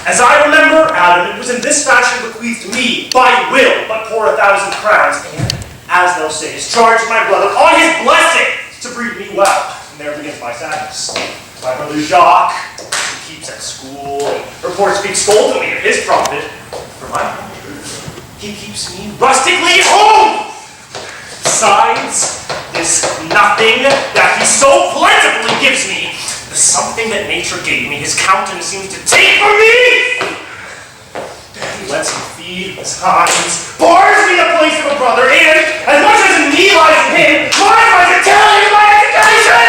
As I remember, Adam, it was in this fashion bequeathed to me by will, but for 1,000 crowns, and, as thou sayest, charged my brother on his blessing to breed me well. And there begins my sadness. My brother Jacques, who keeps at school, and reports being scoldingly of his profit, for my part, he keeps me rustically at home. Besides, this nothing that he so plentifully gives me, the something that nature gave me, his countenance seems to take from me. He lets me feed his hinds, bars me the place of a brother, and, as much as in me lies in him, modifies the talent of my education!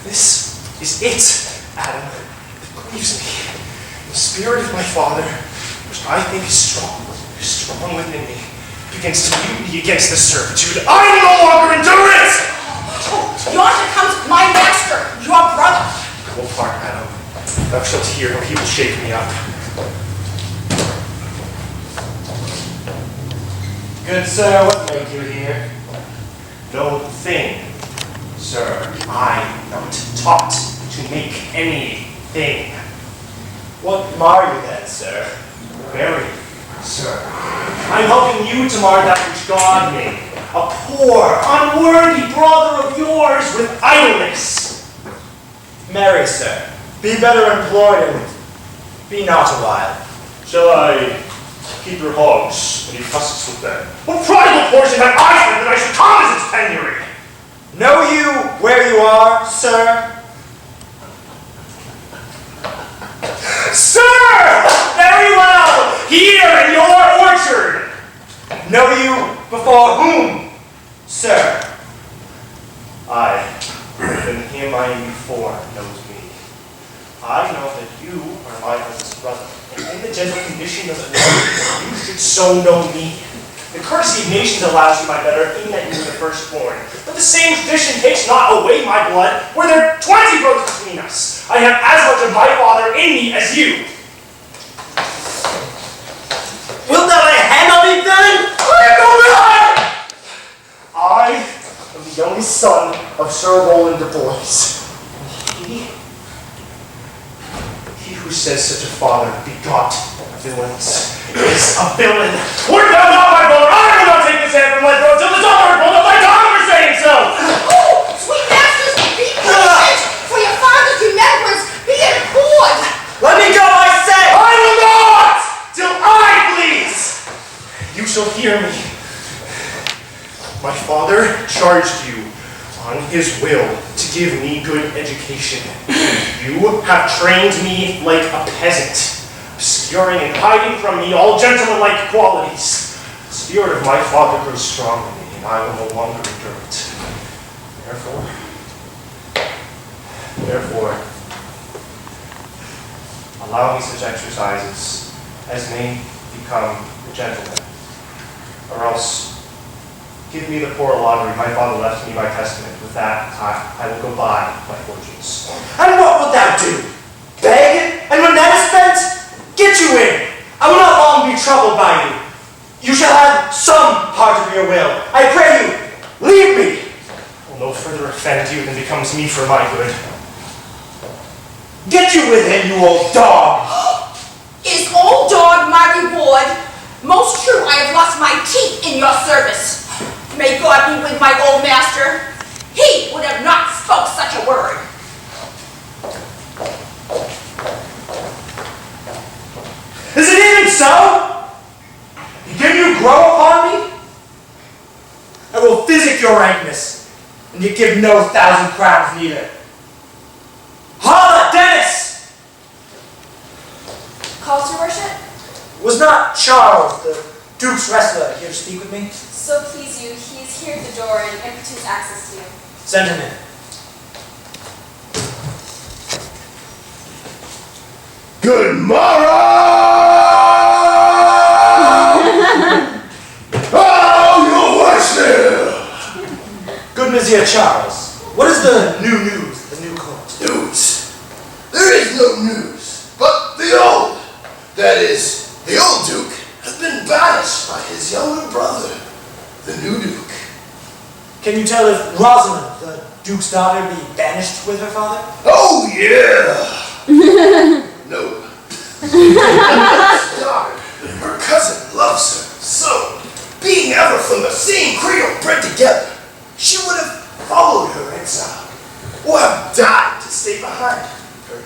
This is it, Adam, that grieves me. The spirit of my father, which I think is strong within me, begins to mutiny against the servitude. I no longer endure it! Oh, yonder comes my master, your brother. Go apart, Adam. Thou shalt hear how he will shake me up. Good sir, what make you here? No thing, sir. I am not taught to make anything. What mar you then, sir? Very, sir. I'm helping you to mar that which God made. A poor, unworthy brother of yours with idleness. Marry, sir, be better employed and be not a while. Shall I keep your hogs and eat hussets with them? What prodigal portion have I spent that I should come as its penury? Know you where you are, sir? Sir! Very well! Here in your orchard! Know you before whom, sir? I, and him I knew before, knows me. I know that you are my eldest brother, and in the gentle condition of the world, you should so know me. The courtesy of nations allows you, my better, in that you were the firstborn. But the same tradition takes not away my blood, where there are 20 brothers between us. I have as much of my father in me as you. Wilt thou lay a hand on me then? I am the youngest son of Sir Rosalind de Bois. He who says such a father begot villains is a villain. Wert thou not my brother, I will not take this hand from my throat till the daughter pulled up my tongue for saying so. Oh, sweet masters, be patient, for your father's remembrance be in accord. Let me go, I say! I will not till I please. You shall hear me. My father charged you on his will to give me good education. You have trained me like a peasant, obscuring and hiding from me all gentlemanlike qualities. The spirit of my father grows strong in me, and I will no longer endure it. Therefore, allow me such exercises as may become a gentleman, or else give me the poor lottery my father left me by testament. With that, I will go buy my fortunes. And what wilt thou do? Beg? And when that is spent, get you in. I will not long be troubled by you. You shall have some part of your will. I pray you, leave me. I will no further offend you than becomes me for my good. Get you within, you old dog. Is old dog my reward? Most true, I have lost my teeth in your service. May God be with my old master. He would have not spoke such a word. Is it even so? Begin you grow upon me? I will physic your rankness, and you give no 1,000 crowns neither. Holla, Dennis! Calls your worship? Was not Charles, the Duke's wrestler, here to speak with me? So please you, he is here at the door and impetus access to you. Send him in. Good morrow! Oh, your worship! Good Monsieur Charles, what is the new news at the new court? News? There is no news, but the old. That is, the old Duke has been banished by his younger brother, the new Duke. Can you tell if Rosalind, the Duke's daughter, be banished with her father? Oh, yeah! daughter, her cousin loves her. So, being ever from the same cradle bred together, she would have followed her exile, or have died to stay behind her.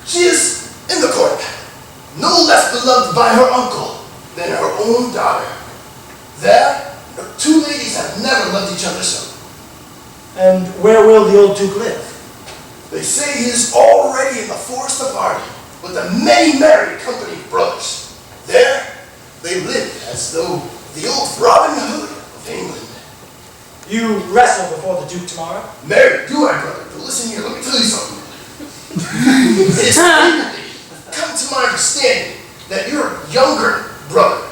She is in the court, no less beloved by her uncle than her own daughter. There, the two ladies have never loved each other so. And where will the old Duke live? They say he is already in the forest of Arden with the many merry company of brothers. There, they live as though the old Robin Hood of England. You wrestle before the Duke tomorrow? Mary, do I, brother? But listen here, let me tell you something. It is frequently come to my understanding that your younger brother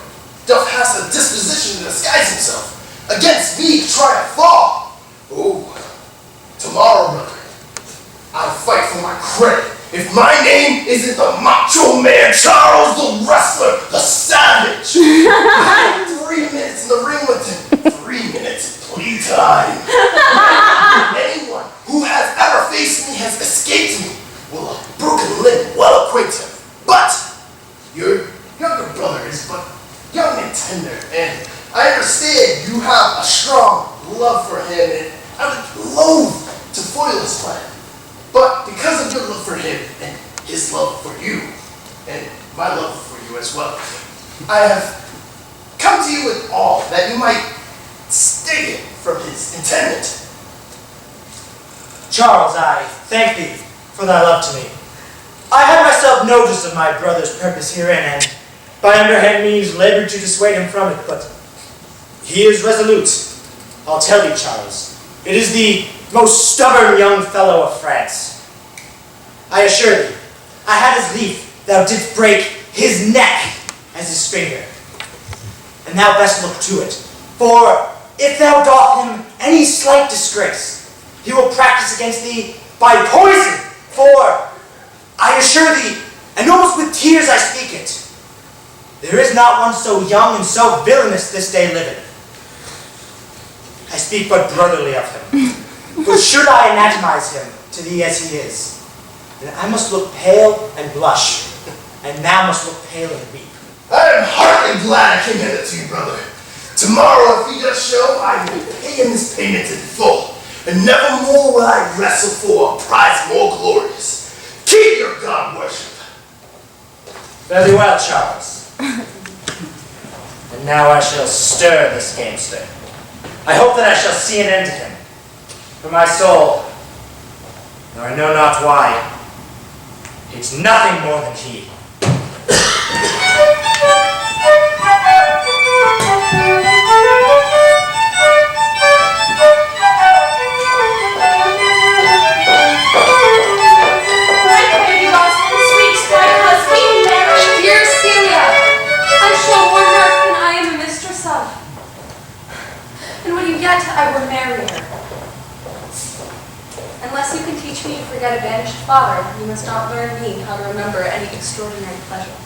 doth has a disposition to disguise himself against me to try a fall. Oh, tomorrow, brother, I'll fight for my credit. If my name isn't the Macho Man Charles the Wrestler, the Savage. 3 minutes in the ring with him. 3 minutes playtime. Anyone who has ever faced me has escaped me. Will a broken limb well acquaint him. But your younger brother is but young and tender, and I understand you have a strong love for him, and I would loathe to foil his plan. But because of your love for him and his love for you, and my love for you as well, I have come to you with all that you might stay him from his intendant. Charles, I thank thee for thy love to me. I had myself notice of my brother's purpose herein, and by underhand means labored to dissuade him from it, but he is resolute. I'll tell you, Charles, it is the most stubborn young fellow of France. I assure thee, I had as lief thou didst break his neck as his finger. And thou best look to it, for if thou doth him any slight disgrace, he will practice against thee by poison, for I assure thee, and almost with tears I speak it, there is not one so young and so villainous this day living. I speak but brotherly of him. For should I anatomize him to thee as he is, then I must look pale and blush, and thou must look pale and weep. I am heartily glad I came hither to you, brother. Tomorrow, if he does show, I will pay him his payment in full, and never more will I wrestle for a prize more glorious. Keep your God worship. Very well, Charles. And now I shall stir this gamester. I hope that I shall see an end to him. For my soul, though I know not why, hates nothing more than he. I will marry her. Unless you can teach me to forget a banished father, you must not learn me how to remember any extraordinary pleasure.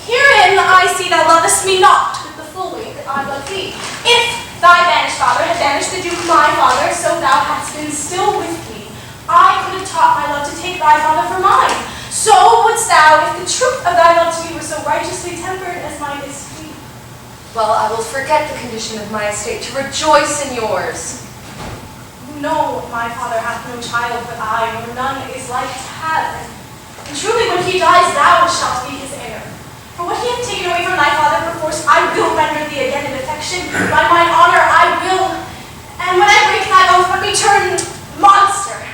Herein I see thou lovest me not with the full weight that I love thee. If thy banished father had banished the Duke my father, so thou hadst been still with me, I could have taught my love to take thy father for mine. So wouldst thou, if the truth of thy love to me were so righteously tempered as mine is to thee. Well, I will forget the condition of my estate to rejoice in yours. No, my father hath no child but I, nor none is like to have. And truly when he dies, thou shalt be his heir. For what he hath taken away from thy father perforce, I will render thee again in affection. By mine honor I will. And when I break thy oath, let me turn monster.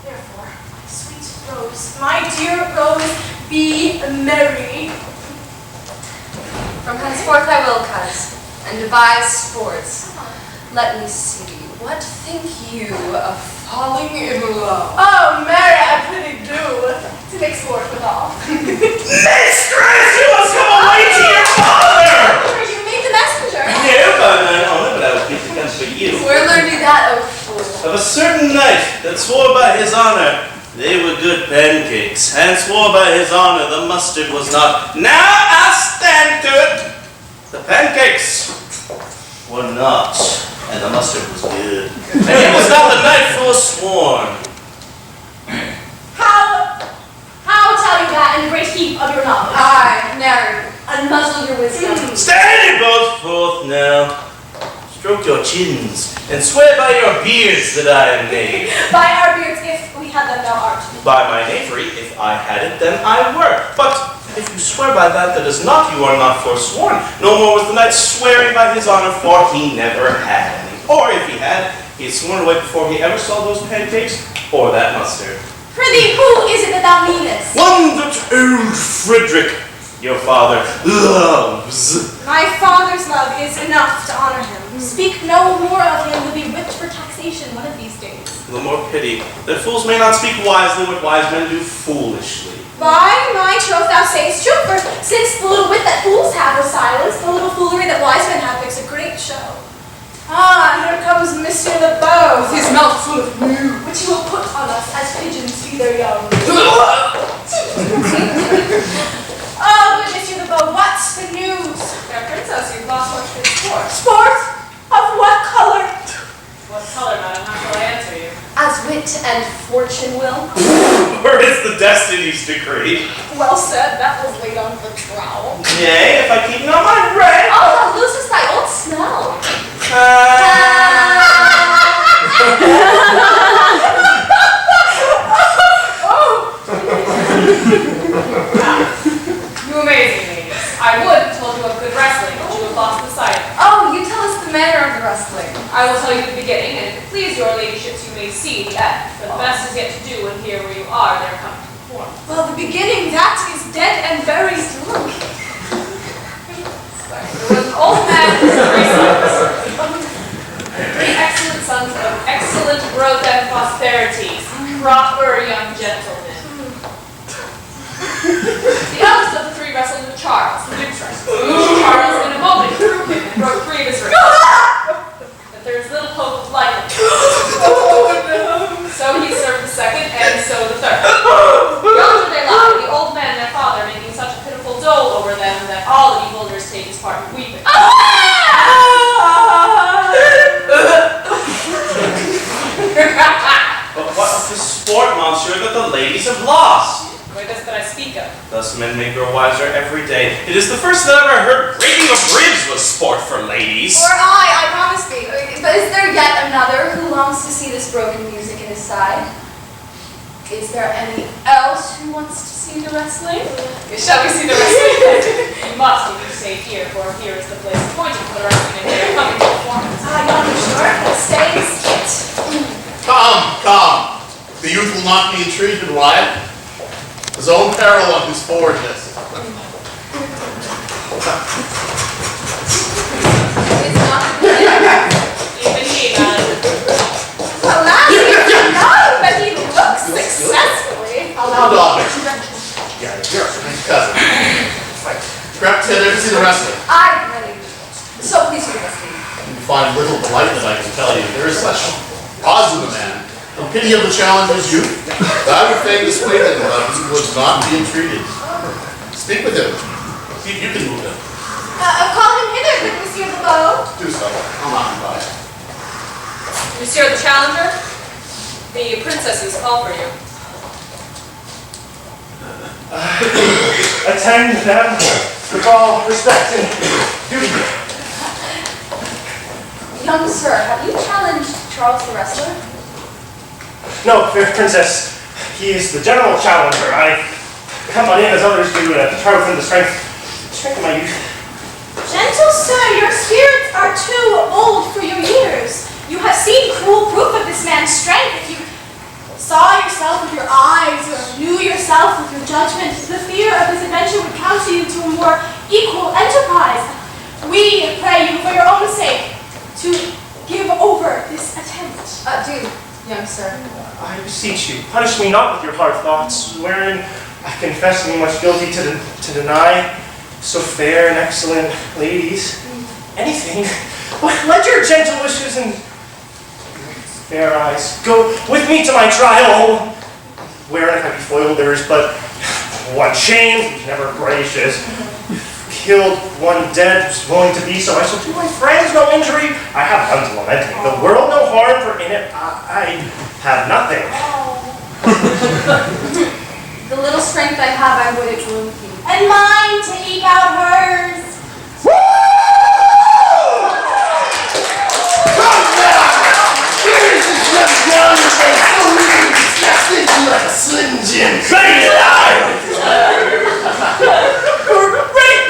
Therefore, my sweet Rose, my dear Rose, be merry. From henceforth I will, coz, and devise sports. Let me see. What think you of falling in love? Oh, marry, I pretty do, to make sport withal. Mistress, you must come away to your father! You made the messenger. No, by mine honor, but I will keep the gun for you. Where learned you that, O fool? Of a certain knight that swore by his honor they were good pancakes, and swore by his honor the mustard was not. Now I stand to it! The pancakes were not, and the mustard was good. And it was not the knight forsworn. How tell you that and great heap of your knowledge. Aye, narrative, unmuzzle your wisdom. Stand ye both forth now. Stroke your chins, and swear by your beards that I am knave. By our beards, if we had them, thou art. By my knavery, if I had it, then I were. But if you swear by that is not, you are not forsworn. No more was the knight swearing by his honor, for he never had any. Or if he had sworn away before he ever saw those pancakes, or that mustard. Prithee, who is it that thou meanest? One that old Frederick, your father, loves. My father's love is enough to honor him. Speak no more of him, will be whipped for taxation one of these days. The more pity that fools may not speak wisely what wise men do foolishly. By my troth thou sayest true, for since the little wit that fools have was silence, the little foolery that wise men have makes a great show. Ah, here comes Monsieur Le Beau, with his mouth full of news, which he will put on us as pigeons feed their young. Oh, good Monsieur Le Beau, what's the news? Fair princess, you've lost much good sport. Sport? Of what color? What color, madam? How shall I answer you? As wit and fortune will. Or is the destiny's decree? Well said, that was laid on the trowel. Yea, if I keep not my bread. Oh, thou losest thy old smell. You amaze me, ladies. I would have told you of good wrestling, but you have lost the sight. Oh, you tell us the manner of the wrestling. I will tell you the beginning, and if it please your ladyships, you may see the end. For the best is yet to do, and here where you are, there come to perform. Well, the beginning, that is dead and buried. There was an old man and his 3 sons. 3 excellent sons of excellent growth and prosperity. Proper young gentlemen. The eldest of the 3 wrestled with Charles, the Duke's wrestler. Charles in a moment threw him and broke 3 of his ribs. But there is little hope of life. So he served the 2nd, and so the 3rd. Yonder they lie, the old man and their father making such a pitiful dole over them that all the beholders take his part in weeping. But what of the sport, monsieur, that the ladies have lost? Why this that I speak of? Thus men may grow wiser every day. It is the first that I ever heard breaking of ribs was sport for ladies. Or I promise thee. But is there yet another who longs to see this broken music in his side? Is there any else who wants to see the wrestling? Shall we see the wrestling? You must, if you stay here, for here is the place appointed for the wrestling, and they are coming to perform. Yonder short, stay and skit. Come. The youth will not be intrigued and riot. His own peril on his forwardness. It's not Even he, madam. Alas, we don't know, but he looks successfully. Now, daughter. Yeah, you're my cousin. Grab Taylor to see the wrestling. I'm ready. So please do this, You find little delight that I can tell you. There is such odds in the man. The pity of the challenger's youth. I would fain display that he would not be entreated. Speak with him. See if you can move him. Call him hither, good Monsieur Le Beau. Do so. I'll not by. Monsieur the Challenger, the princesses call for you. Attend them with all respect and duty. Young sir, have you challenged Charles the wrestler? No, fair princess, he is the general challenger. I come on in as others do to try within the strength of my youth. Gentle sir, your spirits are too old for your years. You have seen cruel proof of this man's strength. If you saw yourself with your eyes or knew yourself with your judgment, the fear of this adventure would counsel you to a more equal enterprise. We pray you, for your own sake, to give over this attempt. Do, young sir. I beseech you, punish me not with your hard thoughts, wherein I confess me much guilty to deny so fair and excellent ladies anything. But let your gentle wishes and fair eyes go with me to my trial, wherein if I be foiled, there is but one shame, who's never gracious. Killed one dead, who's willing to be so. I shall do my friends no injury. I have none to lament me. The world no harm, for in it I have nothing. The The little strength I have, I would it were with you. And mine to eke out hers. Woo! Come now! Here's this young down your face so we can snap into like a Slim Jim. Ready to die!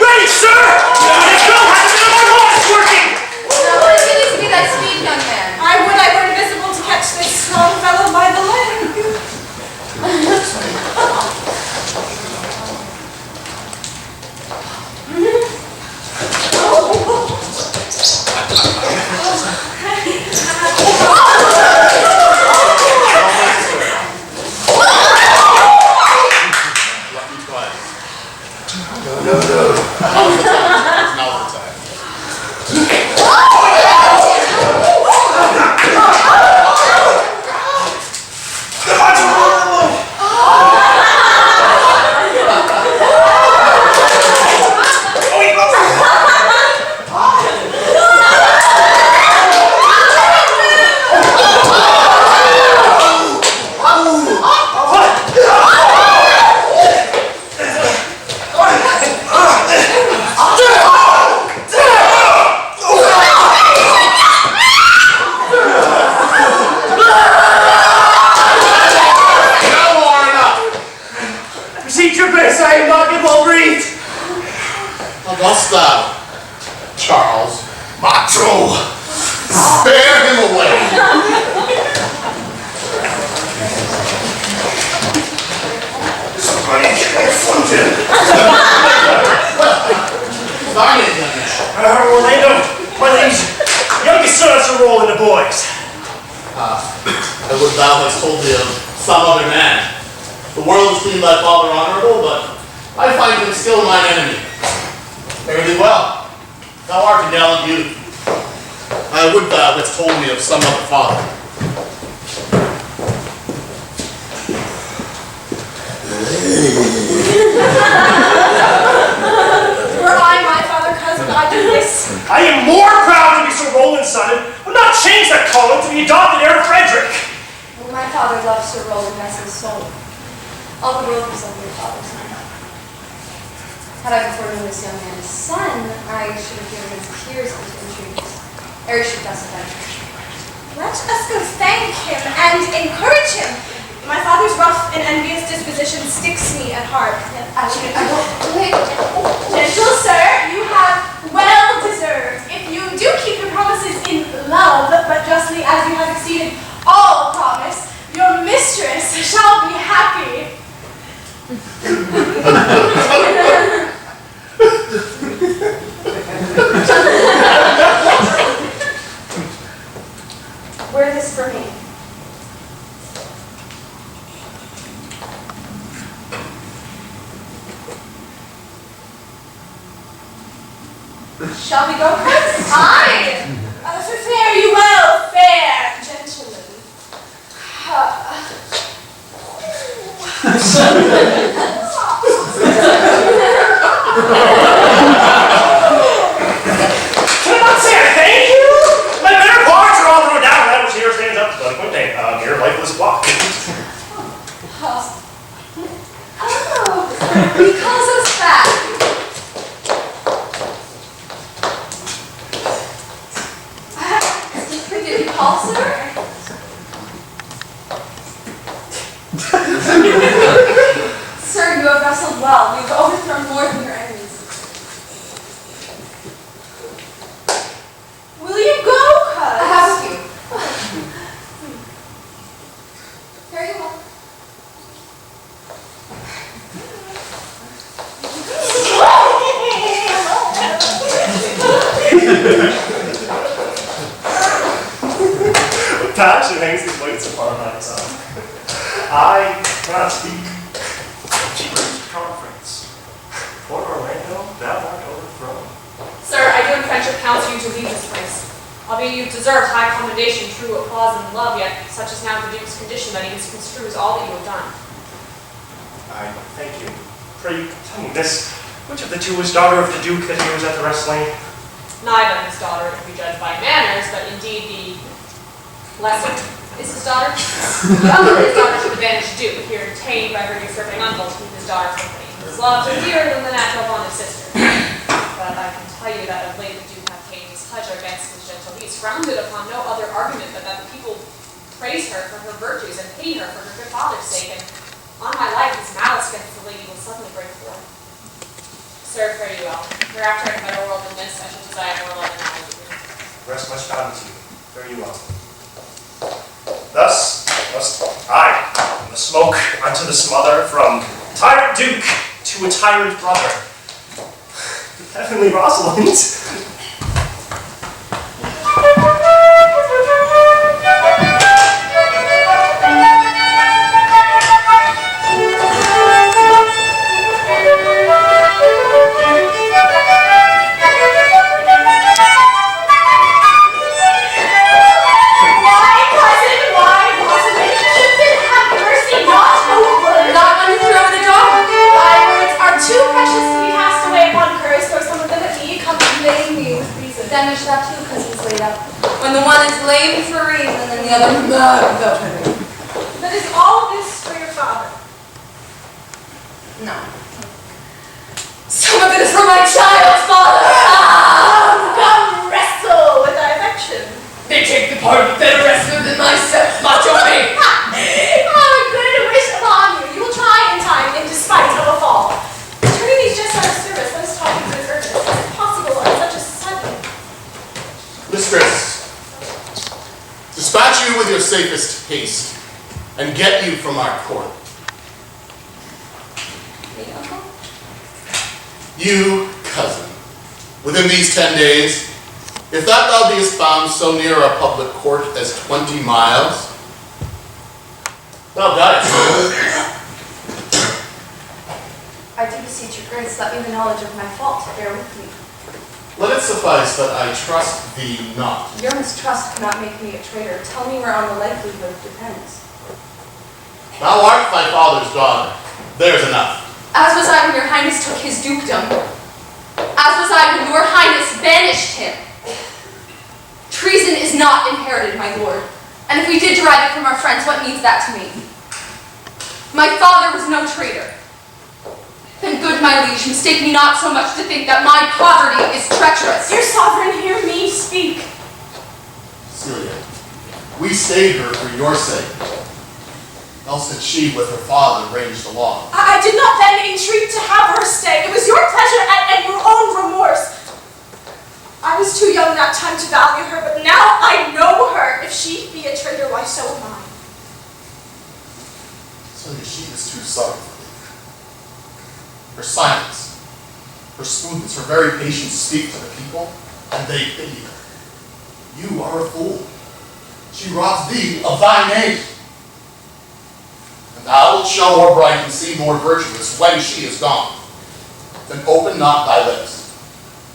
Ready, sir! Let's go! Have a bit of our laws working! Now, what is it to be that speed, young man? I would I were invisible to catch this strong fellow by the leg. Augusta, Charles, Macho, spare him away. Somebody confront him. Darn it, young man. Orlando, my liege, youngest son has to roll in the boys. I would thou hast told me of some other man. The world esteemed thy father honorable, but I find him still mine enemy. Fare thee well. Thou art a gallant youth. I would thou hadst told me of some other father. Were I my father cousin, I'd do this. I am more proud to be Sir Roland's son and would not change that calling to the adopted heir of Frederick. Well, my father loves Sir Roland as his soul. All the world was of your father's son. Had I before known this young man's son, I should have given his tears into entreaties, ere he should thus adventure. Let us go thank him and encourage him. My father's rough and envious disposition sticks me at heart. Gentle sir, you have well deserved. If you do keep your promises in love, but justly as you have exceeded all promise, your mistress shall be happy. Wear this for me. Shall we go, Prince? Aye. Fare you well, fair gentlemen. Can I not say I thank you? My better parts are all thrown down. That which here stands up to the point mere lifeless block. Oh, he calls us back. Did he call, sir? Sir, you have wrestled well. You have overthrown more than your enemies. Will you go, cuz? I have a few. Very well. Passion hangs these weights upon my tongue. I cannot speak. She brings conference. Poor Orlando, thou art overthrown. Sir, I do in friendship counsel you to leave this place. Albeit you deserved high commendation, true applause, and love, yet such is now the Duke's condition that he misconstrues all that you have done. I thank you. Pray, tell me this. Which of the two is daughter of the Duke that he was at the wrestling? Neither his daughter, if we judge by manners, but indeed the lesser. is his daughter. The uncle of his daughter to the banished Duke, here detained by her usurping uncle to keep his daughter company. His love is dearer than the natural bond of sister. But I can tell you that of late the Duke hath taken his pleasure against his gentle niece, founded upon no other argument but that the people praise her for her virtues and pity her for her good father's sake, and on my life his malice against the lady will suddenly break forth. Sir, fare you well. Hereafter in a better world than this, I shall desire more love and knowledge of you. Rest much bound to you. Fare you well. Thus must I, from the smoke unto the smother, from tyrant Duke to a tyrant brother. Heavenly Rosalind. Banish that too, because he's laid up. When the one is laid for a reason, and the other without her. That is all this for your father. No. Some of it is for my child's father! Come wrestle with thy affection. They take the part of better wrestler than myself, macho me! How good a wish upon you. You will try in time, in despite of a fall. Turning these jests out of service, let us talk in good earnest. Is it possible on such a sudden? Mistress, dispatch you with your safest haste, and get you from our court. Me, uncle? You, cousin, within these 10 days, if that thou beest found so near a public court as 20 miles, thou diest. I do beseech your grace, let me the knowledge of my fault bear with me. Let it suffice that I trust thee not. Your mistrust cannot make me a traitor. Tell me whereon the likelihood depends. Thou art thy father's daughter. There's enough. As was I when your highness took his dukedom. As was I when your highness banished him. Treason is not inherited, my lord. And if we did derive it from our friends, what needs that to me? My father was no traitor. Then good my liege, mistake me not so much to think that my poverty is treacherous. Dear sovereign, hear me speak. Celia, we stayed her for your sake. Else had she with her father ranged along. I did not then entreat to have her stay. It was your pleasure and your own remorse. I was too young that time to value her, but now I know her. If she be a traitor, why so am I. Celia, she is too sorry for thee. Her silence, her smoothness, her very patience speak to the people, and they pity her. You are a fool. She robs thee of thy name. And thou wilt show more bright and seem more virtuous when she is gone. Then open not thy lips.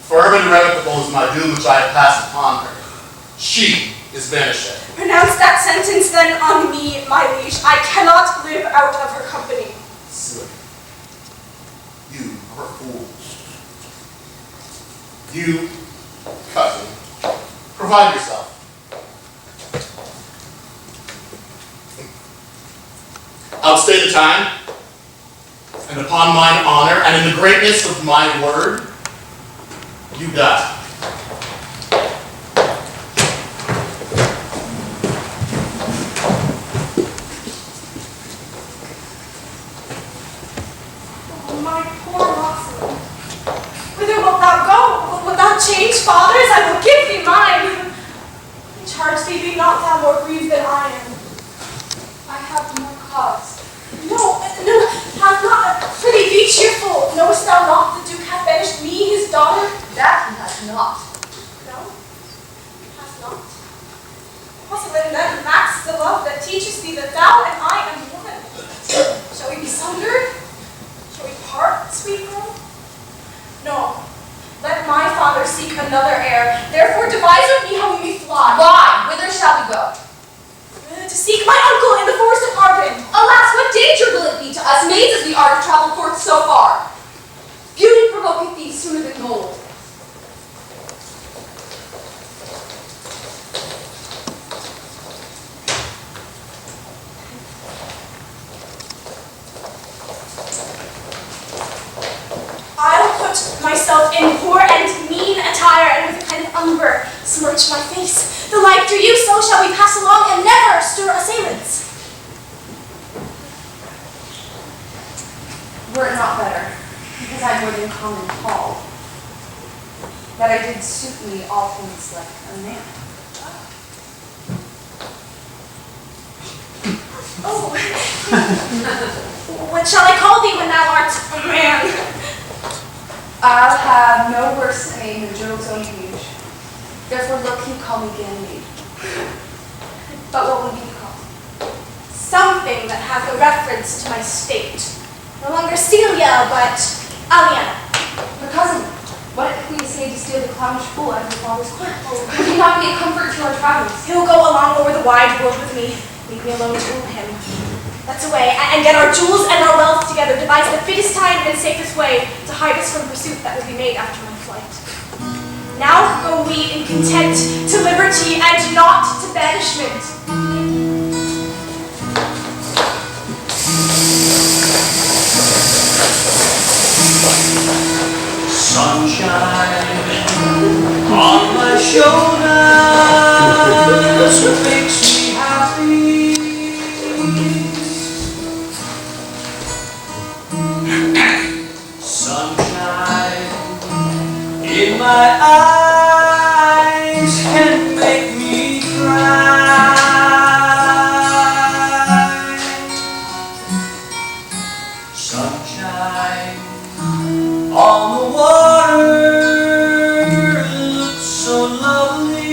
Firm and irrevocable is my doom which I have passed upon her. She is banished. Pronounce that sentence then on me, my liege. I cannot live out of her company. Silly. You are a fool. You, cousin, provide yourself. Outstay the time, and upon mine honor, and in the greatness of my word, you die. Oh, my poor Rosalind. Whither wilt thou go? Wilt thou change fathers? I will give thee mine. I charge thee, be not thou more grieved than I am. I have more cause. No, have not. Prithee, be cheerful. Knowest thou not the Duke hath banished me, his daughter? That he has not. No, hath not. Rosalind, then lacks the love that teaches thee that thou and I am one. Shall we be sundered? Shall we part, sweet girl? No. Let my father seek another heir. Therefore devise with me how we may fly. Why? Whither shall we go? To seek my uncle in the forest of Arden. Alas, what danger will it be to us maids as we are to travel forth so far? Beauty provoketh thee sooner than gold. smirch my face. The like do you, so shall we pass along and never stir assailants. Were it not better, because I'm more than common tall, that I did suit me all things like a man. Oh, what shall I call thee when thou art a man? I'll have no worse name than Job's own age. Therefore look you call me Ganymede. But what will you be called? Something that hath a reference to my state. No longer Celia, but Aliana. Her cousin, what if we essayed to steal the clownish fool out of your father's court? Would he not be a comfort to our travels? He'll go along over the wide world with me. Leave me alone to rule him. That's a way, and get our jewels and our wealth together. Devise the fittest time and safest way to hide us from pursuit that will be made after my flight. Now go we in content to liberty and not to banishment. Sunshine on my shoulders makes me happy. Sunshine in my eyes can make me cry. Sunshine on the water looks so lovely.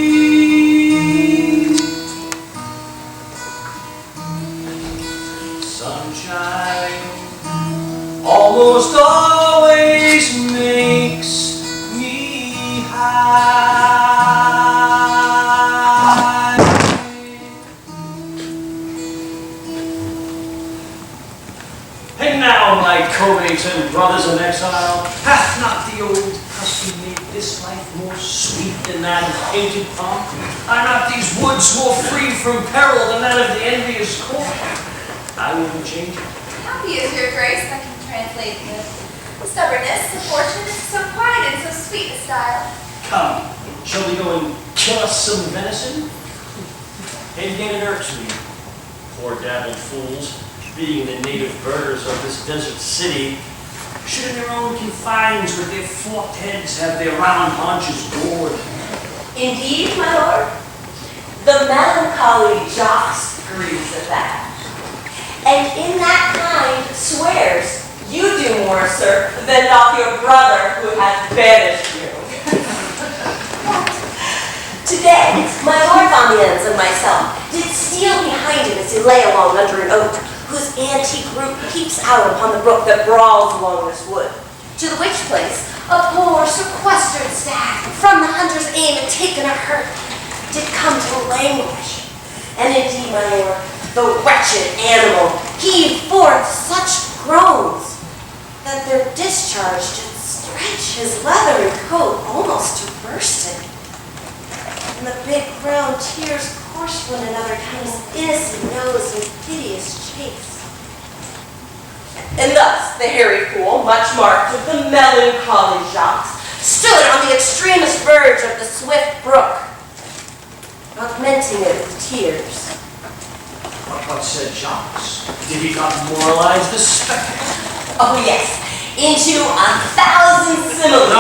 Sunshine almost always makes me high. And now, my co-mates and brothers in exile, hath not the old custom made this life more sweet than that of painted pomp? Are not these woods more free from peril than that of the envious court? I wouldn't change it. Happy is your grace that can translate the stubbornness of fortune into so quiet and so sweet a style. Come, shall we go and kill us some venison? And yet it irks me, poor dabbled fools, being the native birders of this desert city, should in their own confines with their forked heads have their round haunches gored. Indeed, my lord, the melancholy jocks grieves at that. And in that kind swears you do more, sir, than doth your brother who has banished you. Today, my lord Amiens and myself did steal behind him as he lay along under an oak, whose antique root peeps out upon the brook that brawls along this wood. To the which place, a poor sequestered stag, from the hunter's aim and taken a hurt, did come to languish. And indeed, my lord, the wretched animal heaved forth such groans that their discharge did stretch his leathery coat almost to bursting. And the big brown tears coursed one another down his innocent nose in piteous chase. And thus the hairy fool, much marked with the melancholy jocks, stood on the extremest verge of the swift brook, augmenting it with tears. What said Jocks? Did he not moralize the spectacle? Oh yes, into 1,000 similes.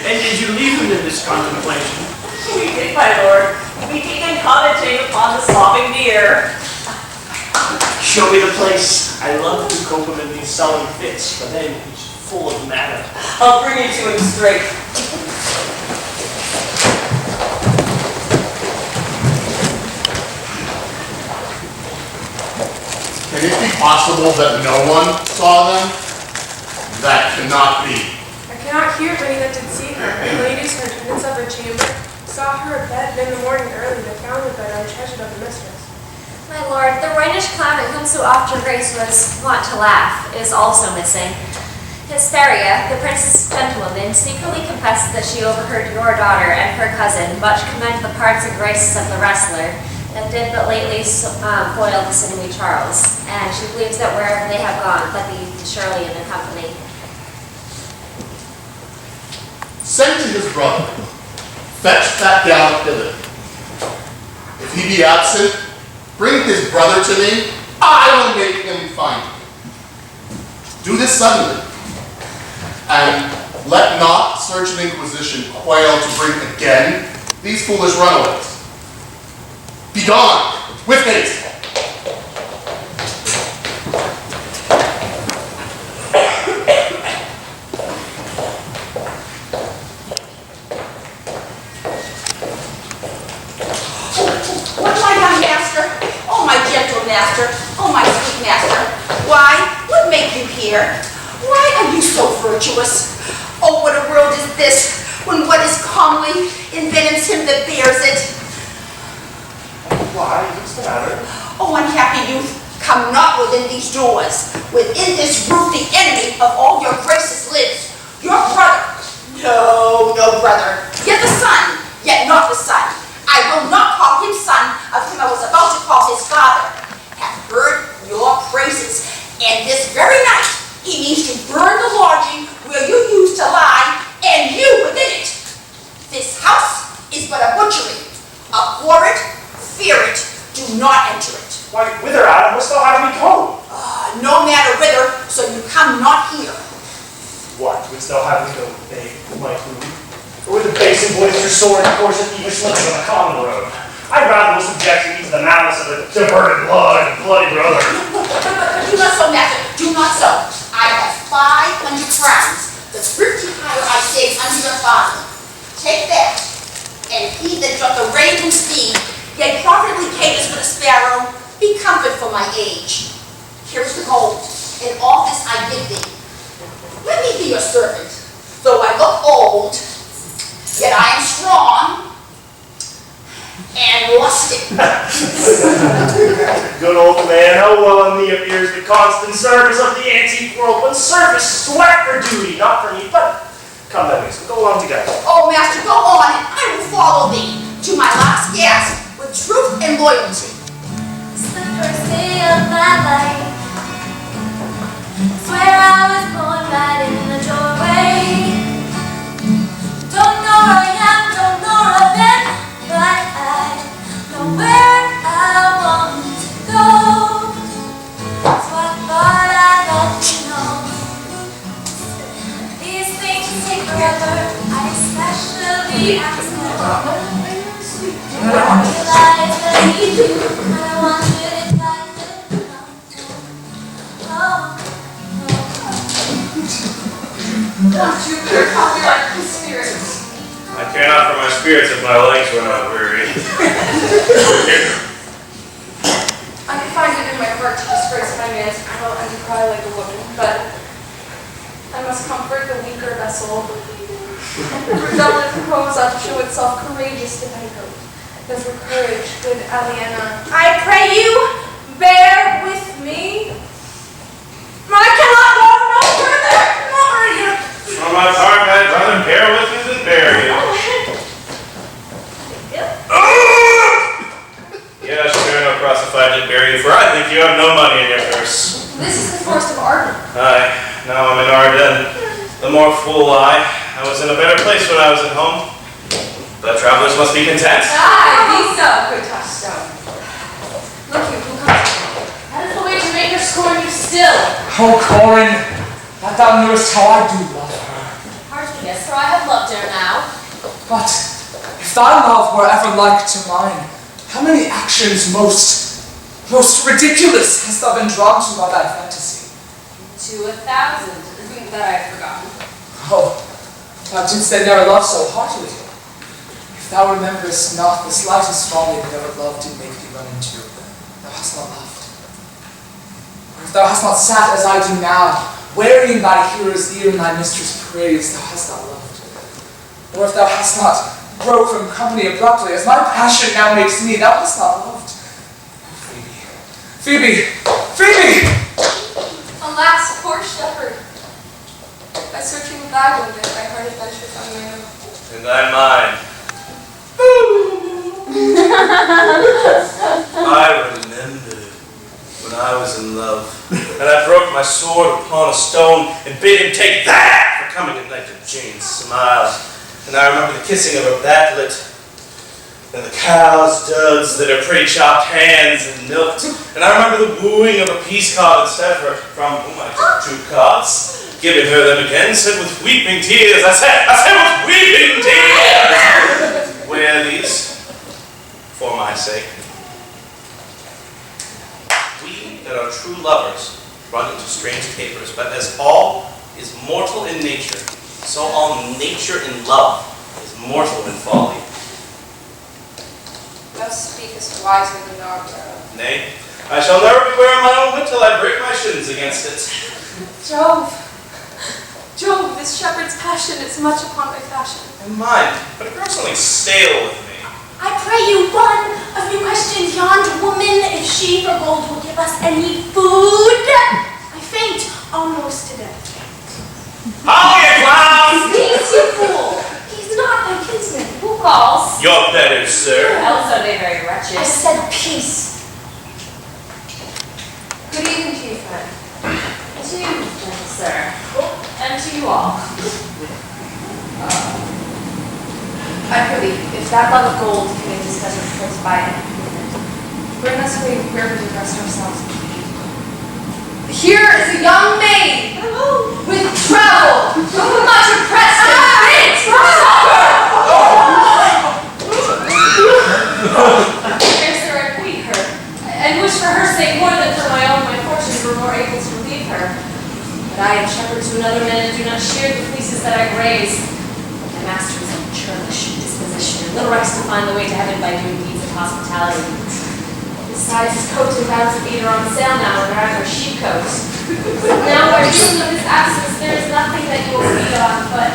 And did you leave him in this contemplation? We did, my lord. We began commenting upon the sobbing deer. Show me the place. I love to cope him in these sullen fits, but then he's full of matter. I'll bring you to him straight. Can it be possible that no one saw them? That cannot be. I cannot hear of any that did see her. The ladies, her attendants of her chamber, saw her abed, and in the morning early they found the bed untreasured of the mistress. My lord, the Rhenish clown at whom so oft your grace was wont to laugh is also missing. Hesperia, the prince's gentlewoman, secretly confessed that she overheard your daughter and her cousin much commend the parts and graces of the wrestler that did but lately foil the sinewy Charles, and she believes that wherever they have gone, that be surely in the company. Send to his brother Fetch that gallant hither. If he be absent, bring his brother to me. I will make him find him. Do this suddenly, and let not search and inquisition quail to bring again these foolish runaways. Begone, with haste. What, my young master? Oh, my gentle master. Oh, my sweet master. Why? What make you here? Why are you so virtuous? Oh, what a world is this, when what is comely envenoms him that bears it. Why? What's the matter? Oh, unhappy youth, come not within these doors. Within this roof the enemy of all your graces lives. Your brother. No, no brother. Yet the son, yet not the son. I will not call him son of whom I was about to call his father. Have heard your praises, and this very night he means to burn the lodging where you used to lie, and you within it. This house is but a butchery. Abhor it, fear it, do not enter it. Why, whither, Adam, wouldst thou have me go? No matter whither, so you come not here. What, wouldst thou have me go beg my food? Or with a base and boisterous sword and course of evil slipping on the common road? I'd rather will subject me to the malice of a diverted blood and bloody brother. But do not so, master, do not so. I have 500 crowns, the thrifty hire I saved under your father. Take that, and he that doth the raven steed, yet profitably caters for the sparrow, be comfort for my age. Here is the gold, and all this I give thee. Let me be your servant. Though I look old, yet I am strong and lusty. Good old man, how well in thee appears the constant service of the antique world, when service sweat for duty, not for need, but come then, we'll go along together. Oh, master, go on, and I will follow thee to my last gasp with truth and loyalty. It's the first day of my life. Swear I was born right in the doorway. Don't know where I am, don't know where I've been, but I know where I want to go. So I thought I'd let you know. These things take forever, I especially ask them. I realize that I need you, and I want you to guide me. Oh. Don't you better call me like the spirits. I care not for my spirits if my legs were not weary. I could find it in my heart to disgrace my man's power and to cry like a woman, but I must comfort the weaker vessel. Redoubled prose ought to show itself courageous to my hope. Therefore courage, good Aliena. I pray you, bear with me. I cannot go no further. For my part, I'd rather bear with you than bury you. Yes, sure, no crossified to bury you, for I think you have no money in your purse. This is the forest of Arden. Aye, now I'm in Arden. The more fool I was in a better place when I was at home. The travelers must be content. Aye, be so, good touchstone. Look you, who comes? That is the way to make her scorn you still. Oh, Corin, that thou knowest how I do love her. Hardly guess, for I have loved her now. But if thy love were ever like to mine, how many actions most ridiculous hast thou been drawn to by thy fantasy? To 1,000 that I have forgotten. Oh, thou didst then never love so heartily. If thou rememberest not the slightest folly that ever love did make thee run into, thou hast not loved. Or if thou hast not sat as I do now, wearying thy hearer's ear in thy mistress' praise, thou hast not loved. Or if thou hast not broke from company abruptly, as my passion now makes me, thou hast not loved. Phoebe! Phoebe! Alas, poor shepherd. By searching the bag one day, my heart adventure found my own. In thy mind. I remember when I was in love, and I broke my sword upon a stone and bid him take that for coming at night to Jane's smiles. And I remember the kissing of her backlet, and the cow's duds that her pretty chopped hands and milked. And I remember the wooing of a peace card instead of her, from whom I took 2 cards. Giving her them again, said with weeping tears, I said with weeping tears! Wear these, for my sake. We that are true lovers run into strange papers, but as all is mortal in nature, so all nature in love is mortal in folly. Thou speakest wiser than thou art thereof. Nay, I shall never be wearing my own wit till I break my shins against it. Jove, this shepherd's passion is much upon my fashion. And mine, but it grows something stale with me. I pray you one of you question yond woman if she for gold will give us any food. I faint almost to death. Oh, you clown! Peace, you fool! He's not my kinsman. Who calls? You're better, sir. Else are they very wretched. I said peace. Good evening to you, friend. And to you, gentle sir. And to you all. I prithee, if that love of gold can make this desert close by and bring us away where we can rest ourselves. Here is a young maid with travel, much oppressed and faint for supper. Fair sir, I pity her, and wish for her sake more than for my own. My fortunes were more able to relieve her. But I am shepherd to another man and do not shear the fleeces that I graze. My master is of a churlish disposition, and little recks to find the way to heaven by doing deeds of hospitality. Besides, his coat and bounds of meat are on sale now, and there are no sheep coats. Now, by reason of his absence, there is nothing that you will feed on, but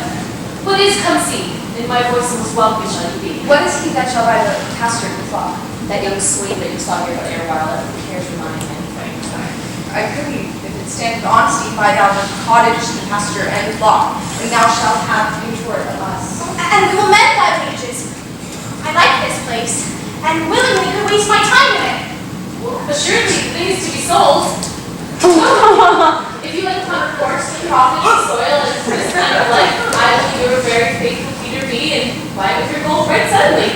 what is come see? In my voice most welcome shall you be. What is he that shall buy the pasture of the flock? That young slave that you saw here but erewhile, that who cares remind anything. I prithee, if it stand with honesty, buy thou the cottage, the pasture, and the flock, and thou shalt have inventory of us. And we will mend thy wages. I like this place, and willingly could waste my time in it. Assuredly, the thing is to be sold. If you like upon horse, and profit, and soil, and this kind of life, I will be your very faithful Peter B. and buy with your gold right suddenly.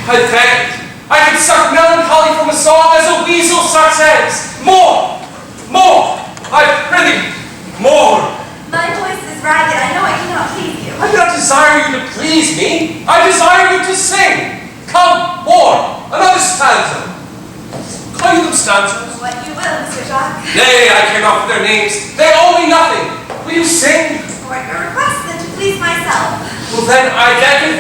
I beg. I can suck melancholy from a song as a weasel sucks eggs. More! More! I prithee, more! My voice is ragged. I know I cannot please you. I do not desire you to please me. I desire you to sing. Come, more! Another stanza. Call you them stanzas? What you will, Mr. Jacques. Nay, I care not for their names. They owe me nothing. Will you sing? Or your request than to please myself. Well then, I beg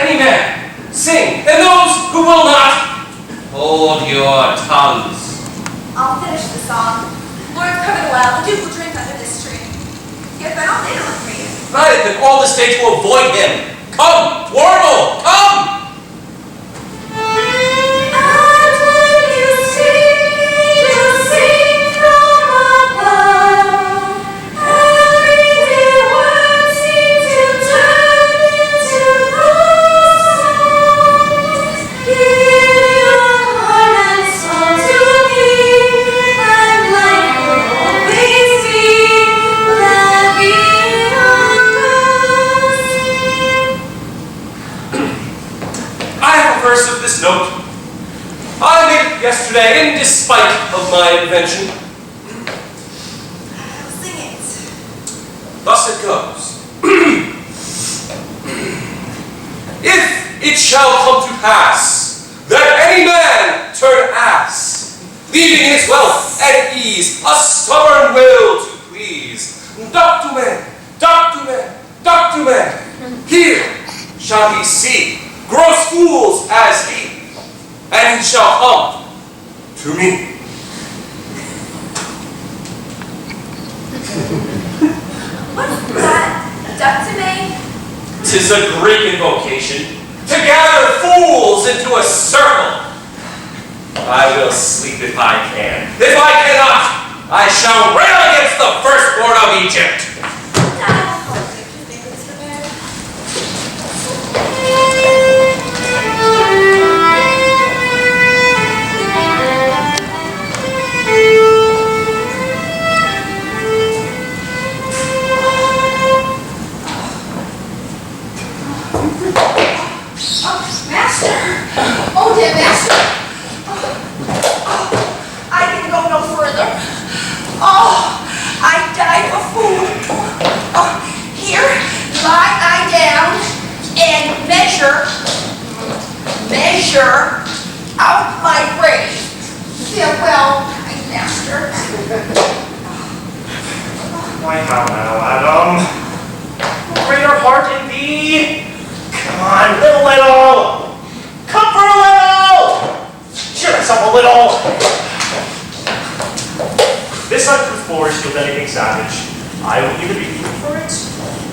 any man. Sing, and those who will not, hold your tongues. I'll finish the song. Lord, cover the well. The Duke will drink under this tree. You've been all day to look for you. Right, then all the state will avoid him. Come, Warble, come! And when you sing, you'll sing from above. Every day words seem to turn into those songs. Give your heart and soul to me, and life will always be la vie en rose. I have a verse of this note. I made it yesterday in despite of my invention. I'll sing it. Thus it goes. If it shall come to pass that any man turn ass, leaving his wealth at ease, a stubborn will to please, doctumen, here shall he see gross fools as he, and he shall come to me. What's that? Decimate? 'Tis a Greek invocation to gather fools into a circle. I will sleep if I can. If I cannot, I shall rail against the firstborn of Egypt. Master! Oh, dear master! I can go no further. Oh, I die for food. Oh, here, lie I down and measure out my grave. Farewell, kind master. Why, how now, Adam? Greater heart in thee? Come on, live a little! Comfort a little! Cheer yourself a little! This uncouth forest yield anything savage. I will either be food for it,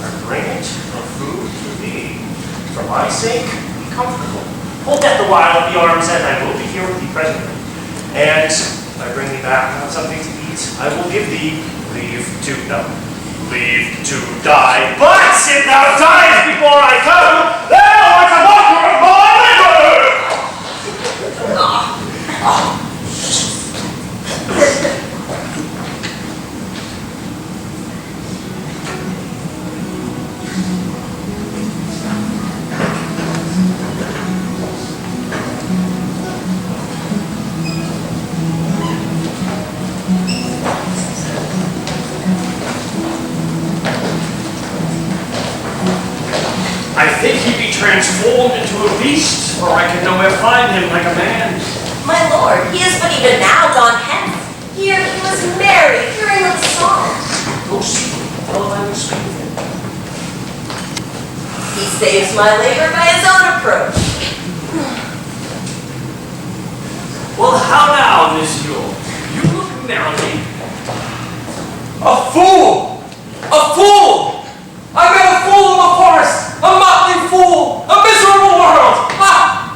or bring it, or food to thee. For my sake, be comfortable. Hold death a while at the arm's end, I will be here with thee presently. And if I bring thee back without something to eat, I will give thee leave to die. But if thou diest before I come, thou art a mocker of my labor! I think he be transformed into a beast, or I can nowhere find him like a man. My lord, he is but even now gone hence. Here he was merry, hearing of the song. Go see him, tell him I will speak with him. He saves my labor by his own approach. Well, how now, Miss Yule? You look merrily. A fool! A fool! I met a fool in the forest! A motley fool! A miserable world! Ah!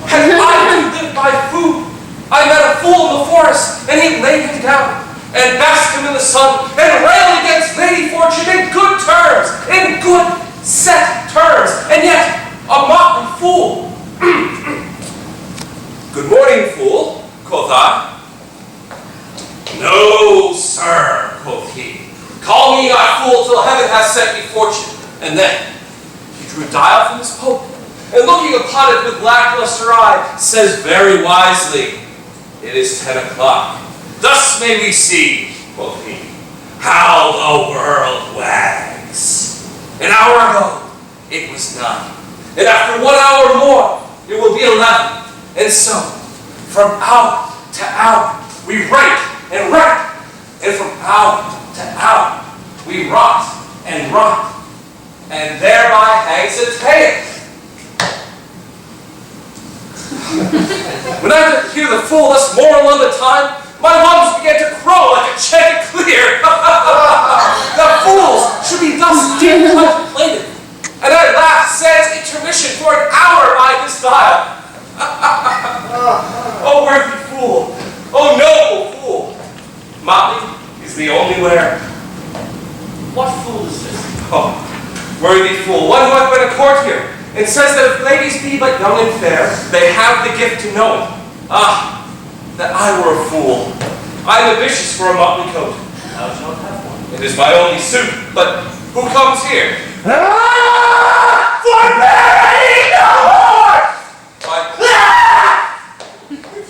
And I who live by food! I met a fool in the forest, and he laid him down, and basked him in the sun, and railed against Lady Fortune in good terms, in good set terms, and yet a motley fool! Good morning, fool, quoth I. No, sir, quoth he. Call me not fool till heaven has sent me fortune. And then he drew a dial from his poke, and looking upon it with lackluster eye, says very wisely, it is 10 o'clock. Thus may we see, quoth he, how the world wags. An hour ago, it was 9. And after 1 hour more, it will be 11. And so, from hour to hour, we rank and rank. And from hour to hour, we rot and rot. And thereby hangs a tale. When I hear the fool thus moral on the time, my lungs began to crow like a chanticleer. The fools should be thus deep contemplated. And at last sans intermission for an hour by this dial. Oh, worthy fool! Oh, noble fool! Motley is the only wear. What fool is this? Oh, worthy fool, one who hath been a courtier, and says that if ladies be but young and fair, they have the gift to know it. Ah, that I were a fool. I am ambitious for a motley coat. Thou shalt have one. It is my only suit, but who comes here? Forbearing the horse!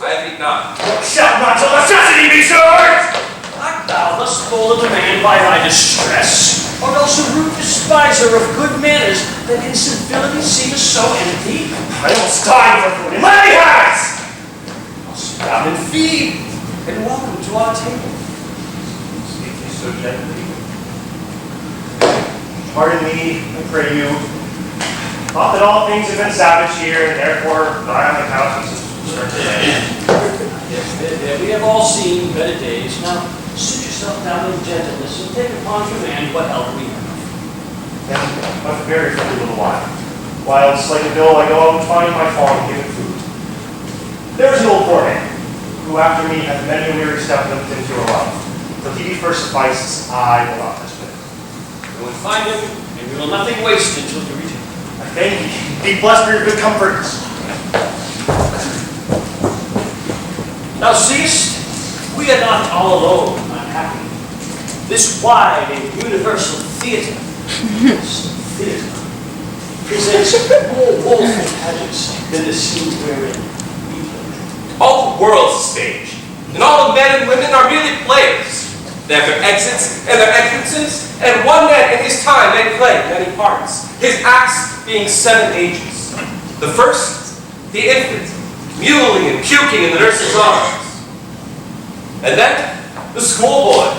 I think not. Shall not till necessity be served! Art thou thus bold a demand by thy distress? Or else a rude despiser of good manners, that in civility seemeth so empty? I almost died for food, and Lady has! I'll sit down and feed, and welcome to our table. Speak me so gently. Pardon me, I pray you. Thought that all things have been savage here, and therefore lie on the couch and start to Yes, we have all seen better days. Now, sit yourself down in gentleness and take upon command what help we have. Thank you, but very for a little while. While it's like a bill, I go out and find my farm and give it food. There is an old poor man, who after me hath many a weary step limped into your love. For Phoebe first suffices, I will not miss it. We will find him, and we will nothing waste until you return. I thank you. Be blessed for your good comforts. Now seest, we are not all alone, unhappy. This wide and universal theater, presents more woeful pageants than the scene wherein we play. All the world's a stage, and all the men and women are merely players. They have their exits and their entrances, and one man in his time may play many parts, his acts being 7 ages. The first, the infant, mewling and puking in the nurse's arms. And then, the schoolboy,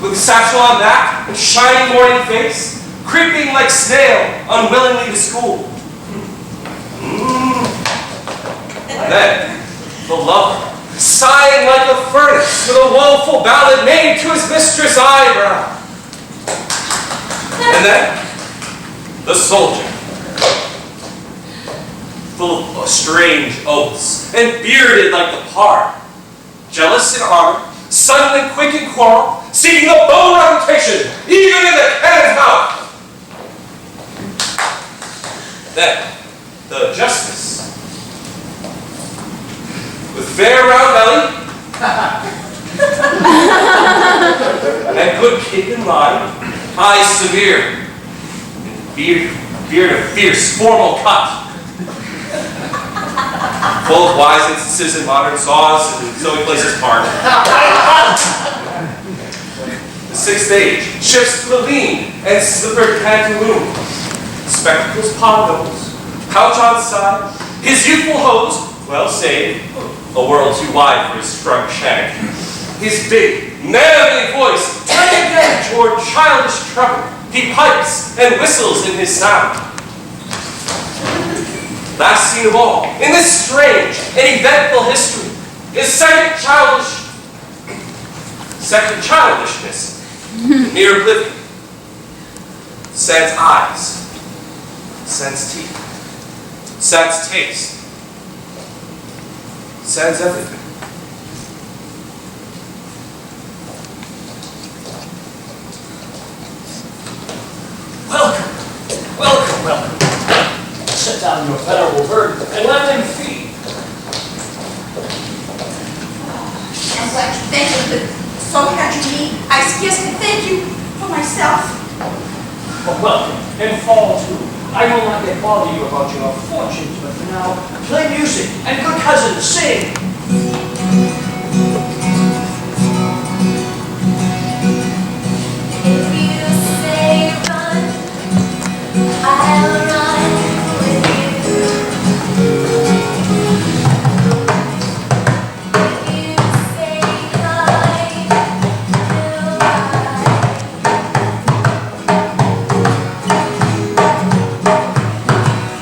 with satchel on back and shining morning face, creeping like snail, unwillingly to school. And then, the lover, sighing like a furnace with a woeful ballad made to his mistress' eyebrow. And then, the soldier, full of strange oaths and bearded like the pard, jealous in armor, sudden and quick in quarrel, seeking a bold reputation, even in the cannon's mouth. Then, the justice, with fair round belly, and good kid in line, eyes severe, and beard of fierce, formal cut. Full of wise instances in modern saws and so he plays his part. The 6th age shifts to the lean and slippered pantaloon. Spectacles pondos, pouch on side, his youthful hose, well saved, a world too wide for his strung shank. His big, manly voice, turning again toward childish trouble, he pipes and whistles in his sound. Last scene of all, in this strange and eventful history, is second childishness, mere oblivion. Sans eyes, sans teeth, sans taste, sans everything. Welcome, welcome, welcome. Set down your venerable burden and let them feed. I'm glad you thank you, but so had you me, I scarce can thank you for myself. But welcome, and fall too. I will not yet bother you about your fortunes, but for now, play music, and good cousins, sing. If you say run, I'll run with you. If you say hide, I'll hide.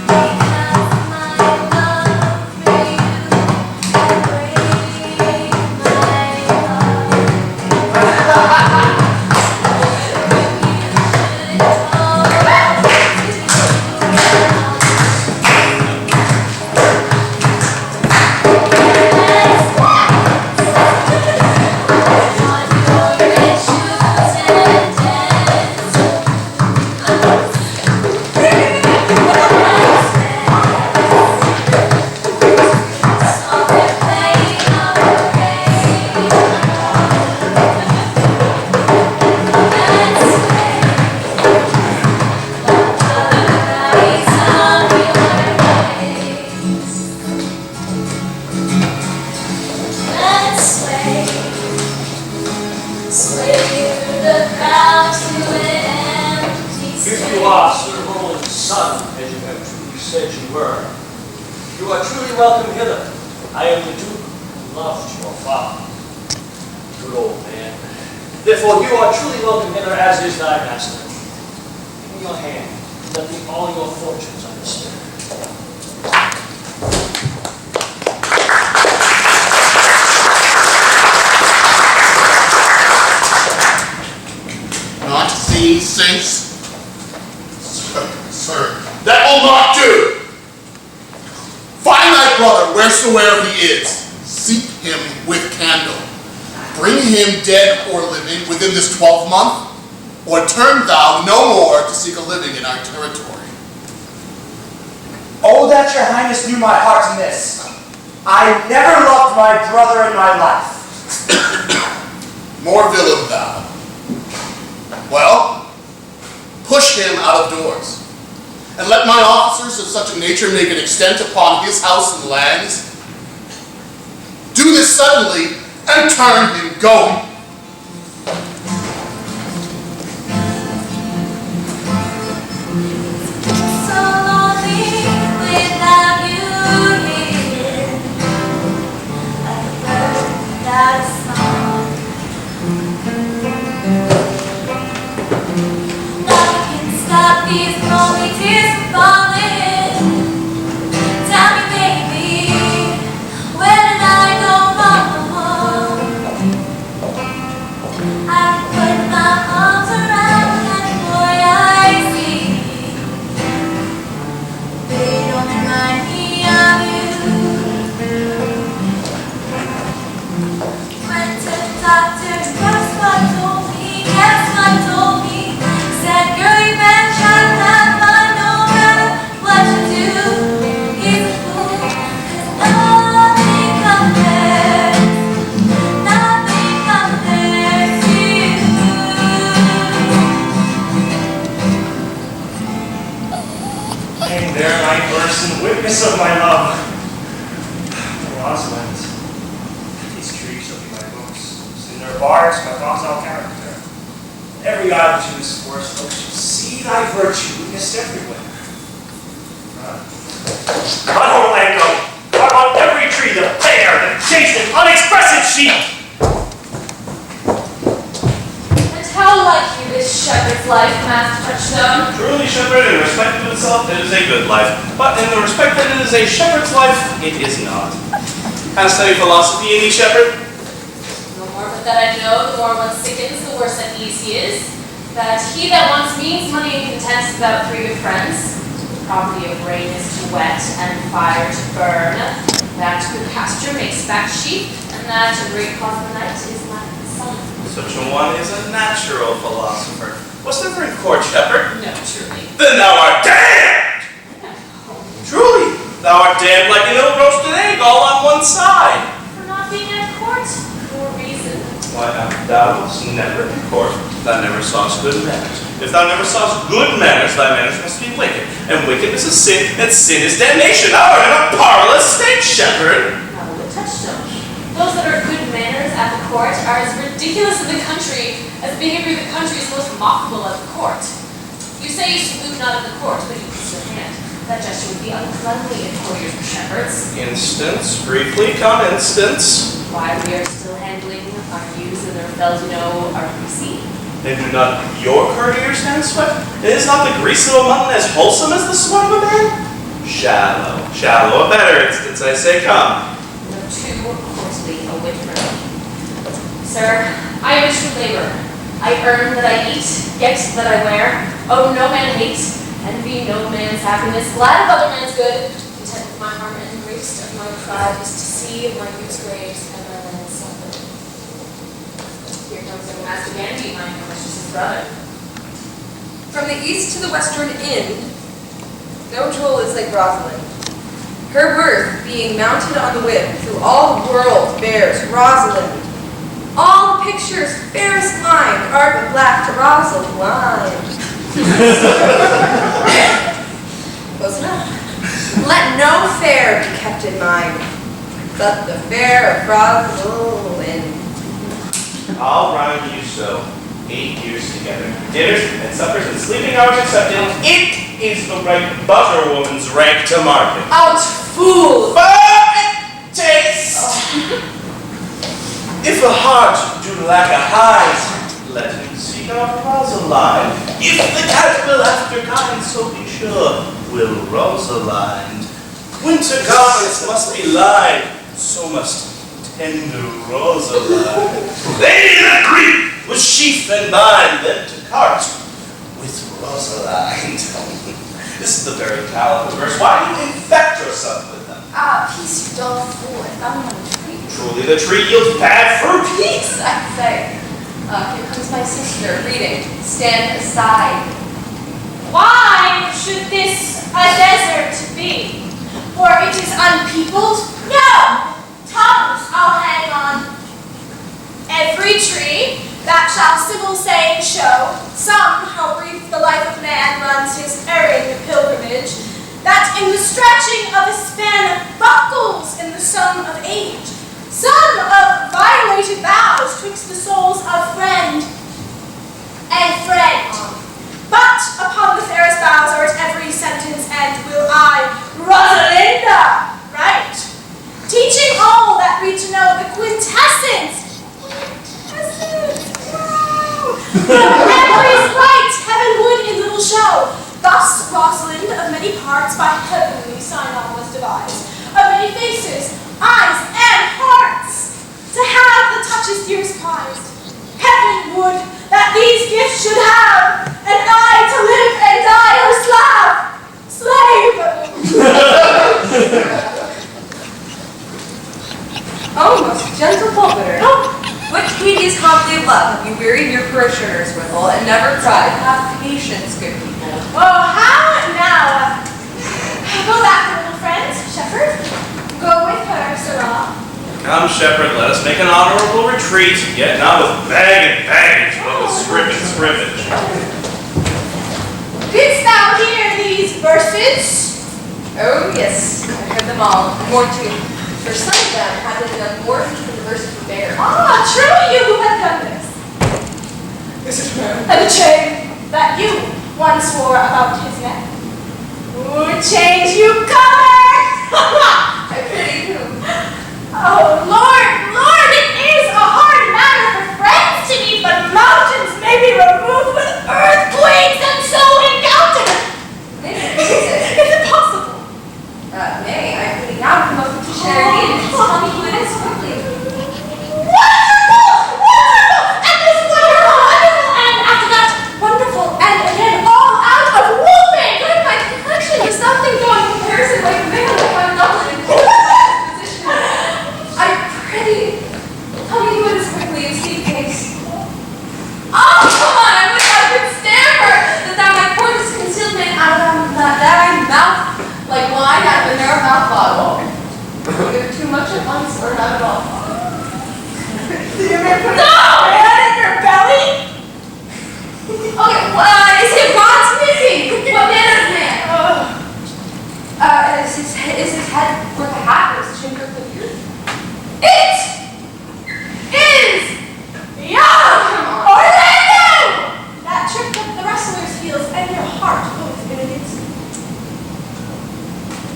Because my love for you breaks my heart. If you are Sir Rosalind son, as you have truly said you were, you are truly welcome hither. I am the Duke who loved your father. Good old man. Therefore, you are truly welcome hither, as is thy master. Give me your hand. let me all your fortunes understand. Not seeing saints? Sir, that will not do! Find thy brother wheresoever he is. Seek him with candle. Bring him dead or living within this 12-month, or turn thou no more to seek a living in our territory. Oh, that your highness knew my heart in this. I never loved my brother in my life. More villain thou. Well, push him out of doors, and let my officers of such a nature make an extent upon his house and lands. Do this suddenly, and turn him going. So lonely without you here. Like a bird without a song. Nothing can stop these lonely tears from falling. Tell me, baby, where did I go wrong? I put my arms around that boy I see. They don't remind me of you. Went to the doctor, guess what told me? Said, girl, you better try to have fun no matter what you do. He's a fool, 'cause nothing compares to you. And there I burst in witness of my love. Rosalind, these trees shall be my books. In their barks, my thoughts I'll character. Every eye which in this forest looks shall see thy virtue witnessed everywhere. On Orlando, on every tree, the fair, the chaste, and unexpressive sheep. And how like you this shepherd's life, Master Touchstone? Truly, shepherd, in respect to itself, it is a good life. But in the respect that it is a shepherd's life, it is not. Hast any philosophy in thee, shepherd? No more but that I know, the more one sickens, the worse at ease he is. That he that wants means, money, and content without 3 good friends, property of rain is to wet and fire to burn, that good pasture makes fat sheep, and that a great cause of the night is lack of sun. Such a one is a natural philosopher. What's the third court, shepherd? No, truly. Then thou art damned! Truly, thou art damned like an ill-roasted egg, all on one side. For not being at court, for reason. Why, thou wast never in court. Thou never sawest good manners. If thou never sawest good manners, thy manners must be wicked. And wickedness is sin, and sin is damnation. Thou art in a parlous state, shepherd. Now the touchstone. Those that are good manners at the court are as ridiculous in the country as behavior in the country is most mockable at the court. You say you salute not at the court, but you kiss your hand. That gesture would be uncleanly in courtiers or shepherds. Instance, briefly come instance. Why we are still handling our ewes and their Feldino are greasy. Then do not your courtiers hand sweat? And is not the grease of a mutton as wholesome as the sweat of a man? Shallow, a better instance, I say, come. No too coarsely a wit for me. Sir, I am a true laborer. I earn that I eat, get that I wear, owe no man hate, envy no man's happiness, glad of other man's good, content with my harm and enriched of my pride is to see my youth's graves and my land suffer. Here comes the Master Gandy, my precious brother. From the east to the western end, no jewel is like Rosalind. Her worth being mounted on the whip through all the world bears Rosalind. All the pictures fairest line are but black to Rosalind. Close enough. Let no fair be kept in mind, but the fair of Rosalind. I'll rhyme you so. 8 years together. Dinners and suppers and sleeping hours accepted. It is the right butter woman's rank to market. Out, fool! But taste! If a heart do lack a hide, let it seek out Rosalind. If the cat will after kind, so be sure will Rosalind. Winter garments must be lined, so must tender Rosalind. Lady in a grief was sheath and bind, then to cart with Rosalind. This is the very caliber verse. Why do you infect yourself with them? Peace, you dull fool. I found one tree. Truly the tree yields bad fruit. Peace, I say. Here comes my sister, reading. Stand aside. Why should this a desert be? For it is unpeopled? No! Tongues I'll hang on every tree that shall civil saying show, some how brief the life of man runs his erring pilgrimage, that in the stretching of a span buckles in the sum of age, some of violated vows twixt the souls of friend and friend. But upon the fairest vows or at every sentence end will I, Rosalinda, write, teaching all that read to know the quintessence from every slight heavenward in little show. Thus Rosalind of many parts by heavenly sign-on was devised, of many faces, eyes, and hearts, to have the touches dearest prized. Heaven would that these gifts should have, and I to live and die her slave. Oh, most gentle pulpiter. What tedious conflict of love have you wearied your parishioners withal, and never cried? Have patience, good people. Oh, how now? Go back, little friends, shepherd. Go with her, sirrah. Come, shepherd, let us make an honorable retreat, yet not with bag and baggage, but with scrimmage. Didst thou hear these verses? Oh, yes, I heard them all, and more too. For some of them have been enough more than the verses would bear. Ah, true, you who have done this. This is true. And the chain that you once wore about his neck. Ooh, change you comer! I pity whom? Oh, Lord, it is a hard matter for friends to meet, but mountains may be removed with earthquakes and so encountered. Is it possible? Nay, I pity now come over to charity and tell me who it is quickly. Wonderful! And this wonderful! And after that, wonderful, and again, all out of whooping! Look at my complexion. There's nothing going in comparison like a man like my Dublin in position. I prithee, tell me who it is quickly and see case. Oh, come on! I wish I could stammer that thou might pour this concealed man out of that thy mouth like wine out of a narrow mouth bottle. Either too much at once or not at all. You may put a hand in your belly? Okay, is he a bronze smithing? What manner of man? Is his head like a hat or is his chin curved like yours? It is young Orlando! That tripped up the wrestler's heels and your heart both in an instant.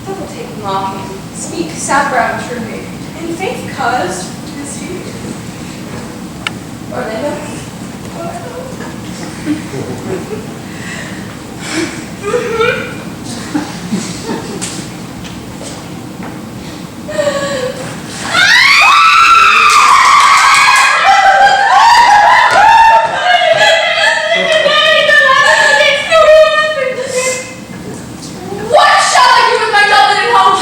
Double take mocking. Speak, sap brown true. In faith, cuz, is he? Orlando? What shall I do with my Dublin at home?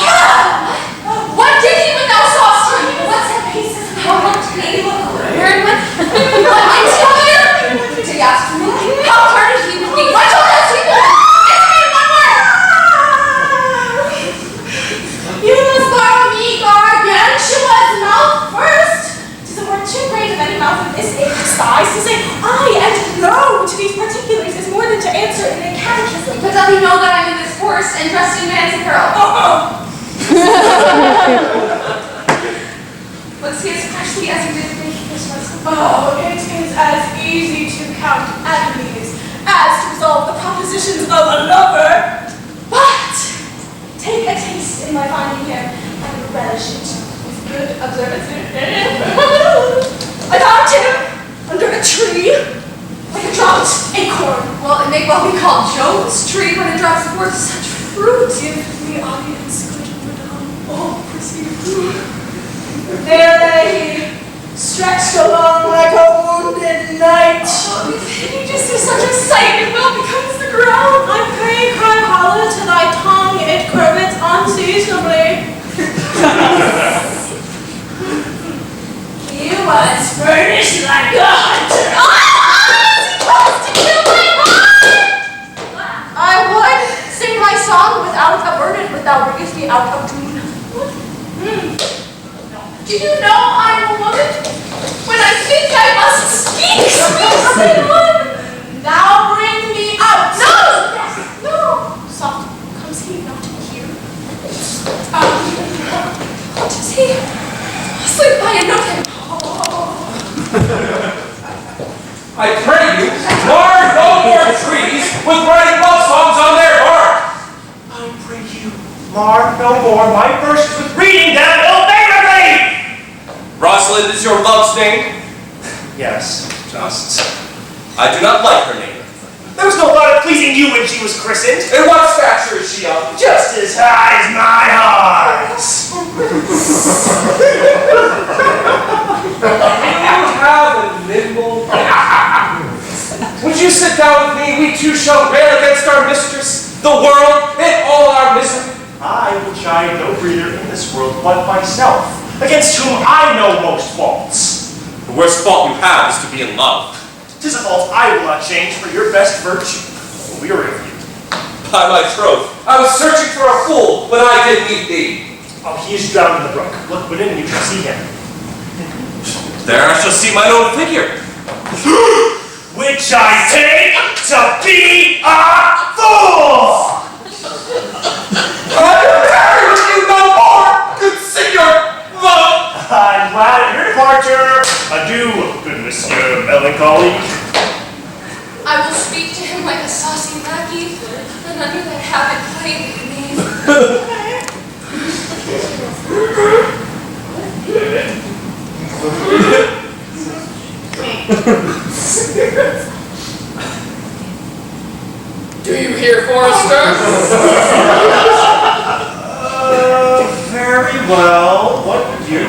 What did he when thou sawest him? What's that piece? How looked he? Where went? I tell you! Did he ask for me? How hard is he with me? What shall I do? Answer me in one word! You must borrow me gargantua's mouth first. 'Tis a word too great of any mouth of this age size to say I and no to these particulars is more than to answer in a catechism. But doth he know that I'm in this horse and dressed in man's apparel? Let's see as freshly as he did make Christmas. Oh, it is as easy to count enemies as to resolve the propositions of a lover. But take a taste in my finding him and relish it with good observance. I found him under a tree, a dropped acorn. Well, it may well be called Jove's tree when it drops forth such fruit. Give me audience, good madame. Oh, proceed. There lay he, stretched along like a wounded knight. Oh, you just see such a sight, it well becomes the ground. I pray, cry hollow to thy tongue, it curveth unseasonably. He was furnished like a hunter. I would sing my song without a burden, but thou bringest me out of tune. Do you know I am a woman? When I think I must speak, say on. Now bring me out. No! No! Soft, comes he not here? What is he? Sleep by a nook. I pray you, mar no more trees with writing love songs on their bark. I pray you, mar no more my verses with reading them ill-favoredly! Rosalind is your love's name? Yes, just. I do not like her name. There was no thought of pleasing you when she was christened. And what stature is she of? Just as high as my heart. You have a nimble Would you sit down with me? We two shall rail against our mistress, the world, and all our misery. I will chide no breather in this world but myself, against whom I know most faults. The worst fault you have is to be in love. 'Tis a fault I will not change for your best virtue. Weary of you. By my troth, I was searching for a fool when I did meet thee. Oh, he is drowned in the brook. Look within and you shall see him. There I shall see mine own figure. Which I take to be a fool! I will marry with you no more! Consider love! I'm glad at your departure. Adieu, good Monsieur Melancholy. I will speak to him like a saucy lackey, and under that habit play me. Do you hear, Forrester? Very well. What would you?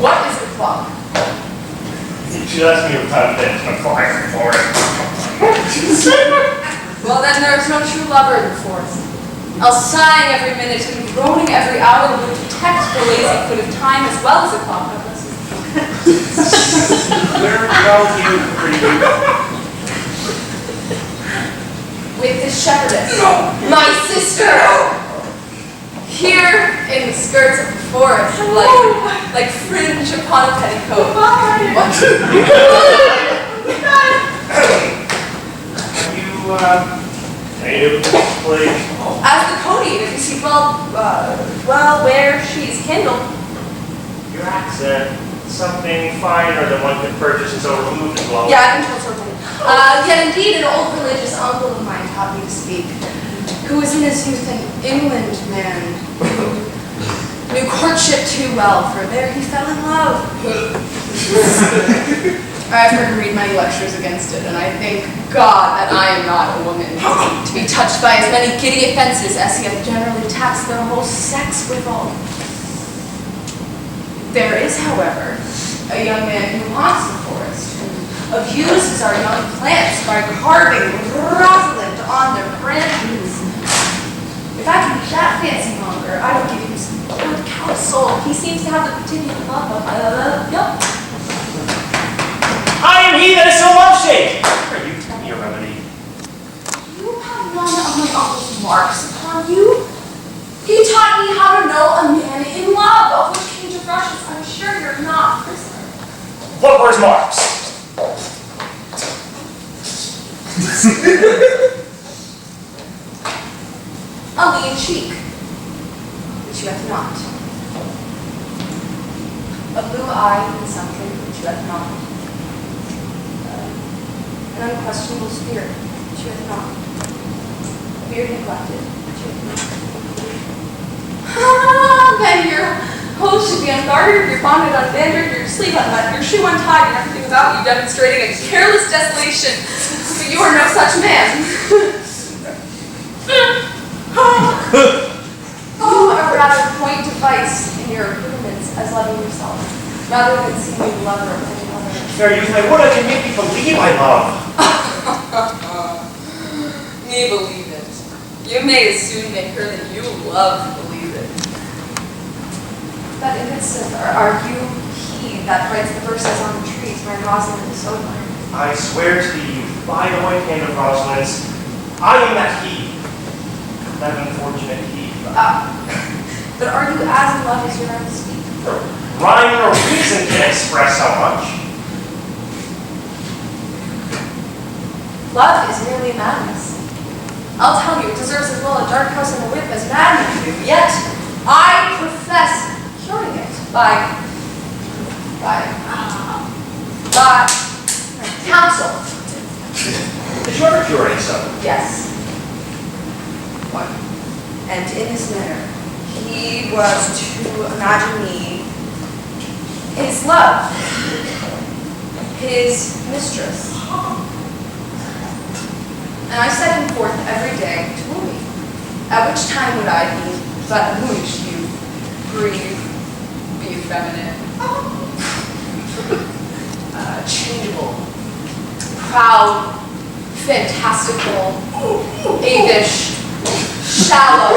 What is the clock? You should ask me what time it is. I'm flying for it. Well, then there is no true lover in the forest. Else sighing every minute and groaning every hour would detect the lazy foot of time as well as a clock of us. Where go you, pretty? With the shepherdess, my sister, here in the skirts of the forest, like fringe upon a petticoat. What? Are you, native to this place? As the Cody, if you see, well, where she's kindled. Your accent, something finer than one could purchase and so removed as well. Yeah, I can tell something. Yet indeed an old religious uncle of mine taught me to speak, who was in his youth an inland man, knew courtship too well, for there he fell in love. I've heard him read my lectures against it, and I thank God that I am not a woman, to be touched by as many giddy offenses as he hath generally taxed their whole sex withal. There is, however, a young man who haunts the forest, abuses our young plants by carving Rosalind on their branches. If I can be that fancy monger, I will give him some good counsel. He seems to have the particular love of, yup. I am he that is so love-shaped. Are you tell me a remedy? You have none of my uncle's marks upon you. He taught me how to know a man in love, of which King of Russians, I'm sure you're not prisoner. What were his marks? A lean cheek, which you have not. A blue eye and something which you have not. An unquestionable spirit, which you have not. A beard neglected, which you have not. Then you're clothes should be unguarded, your bonnet unbandered, your sleeve unbuttoned, your shoe untied, and everything about you demonstrating a careless desolation. But you are no such man. You are rather point to vice in your accoutrements as loving yourself, rather than seeing you the lover of any other. Fair youth, I would I can make you believe I love. Me believe it. You may as soon make her that you love believe it. That innocent, are you he that writes the verses on the trees where Rosalind is so admired? I swear to thee, by the white hand of Rosalind's, I am that he. That unfortunate he. But are you as in love as your own speak? Rhyme or reason can express how much. Love is merely madness. I'll tell you, it deserves as well a dark house and a whip as madmen do. Yet, I profess curing it by counsel. Did you ever cure any son? Yes. One. And in this manner, he was to imagine me his love, his mistress. And I set him forth every day to woo me, at which time would I be but a moonish youth, grieve, be effeminate, changeable, proud, fantastical, avish, shallow,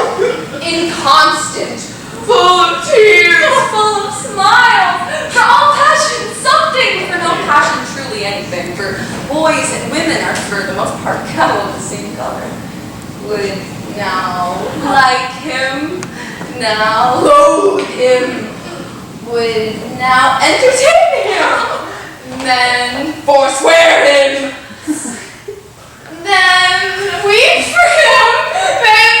inconstant, full of tears, full of smiles, for all passion something, for no passion truly anything, for boys and women are for the most part cattle of the same color. Would now like him, now loathe him, would now entertain him, then forswear him, then weep for him, then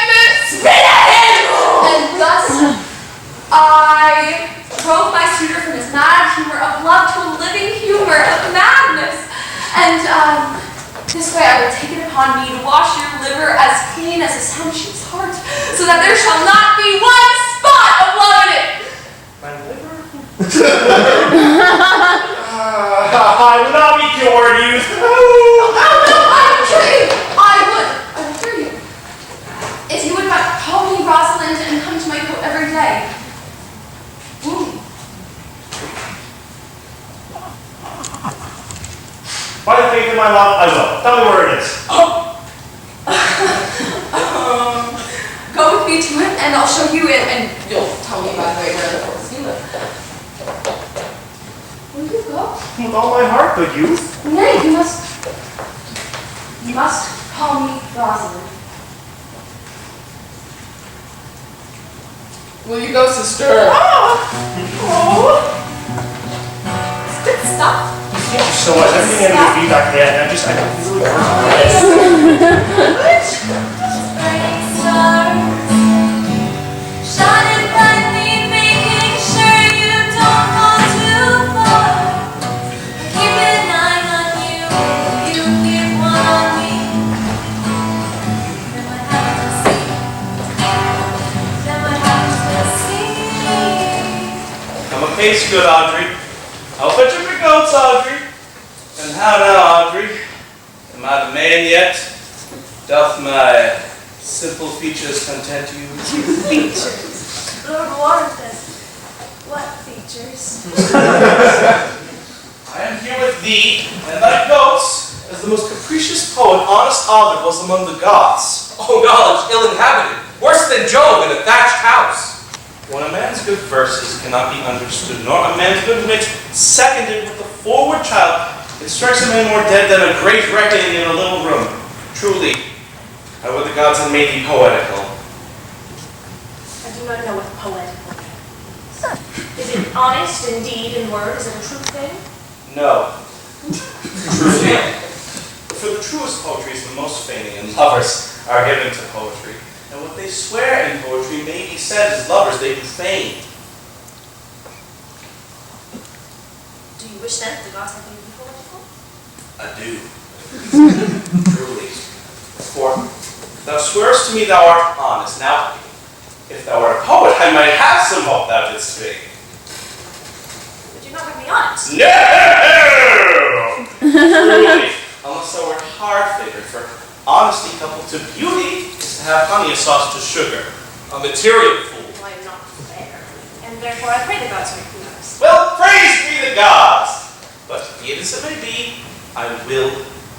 spit at him! And thus I drove my suitor from his mad humor of love to a living humor of madness. And this way I will take it upon me to wash your liver as clean as a sound sheep's heart, so that there shall not be one spot of love in it. My liver? I will not be cured, youth. Oh, no, I assure you, I would cure you. If you would but call me Rosalind and come to my coat every day. Woo. By the faith in my love, I will. Tell me where it is. Go with me to it, and I'll show you it, and you'll tell me, by the way, where the horse you live. Will you go? With all my heart, good youth. Nay, you must call me Rosalind. Will you go, sister? Good stuff. Thank you so much. Everything in the feedback there, and I really work. Burning stars, shining brightly, making sure you don't go too far. Keep an eye on you, you keep one on me. Then what happens to see? Then what happens to see? I'm apace, good Audrey. I'll fetch up your goats, Audrey. And how now, Audrey? Am I the man yet? Doth my simple features content you? Features? Lord Warrington, what features? I am here with thee and thy goats as the most capricious poet honest Ovid was among the gods. Oh, knowledge ill-inhabited, worse than Job in a thatched house. When a man's good verses cannot be understood, nor a man's good wit seconded with a forward child, it strikes a man more dead than a great reckoning in a little room. Truly, I would the gods had made thee poetical. I do not know what poetical means. Is it honest in deed and word? Is it a true thing? No. Truly. For the truest poetry is the most feigning, and lovers are given to poetry. And what they swear in poetry may be said as lovers they do feign. Do you wish then that the gods had made you poetical? I do. Truly. For thou swearest to me thou art honest. Now, if thou art a poet, I might have some hope thou didst speak. honest. No! Truly, unless I were hard-favored, for honesty coupled to beauty is to have honey as sauce to sugar. A material fool. Well, I'm not fair, and therefore I pray the gods make me honest. Well, praise be the gods! But be it as it may be, I will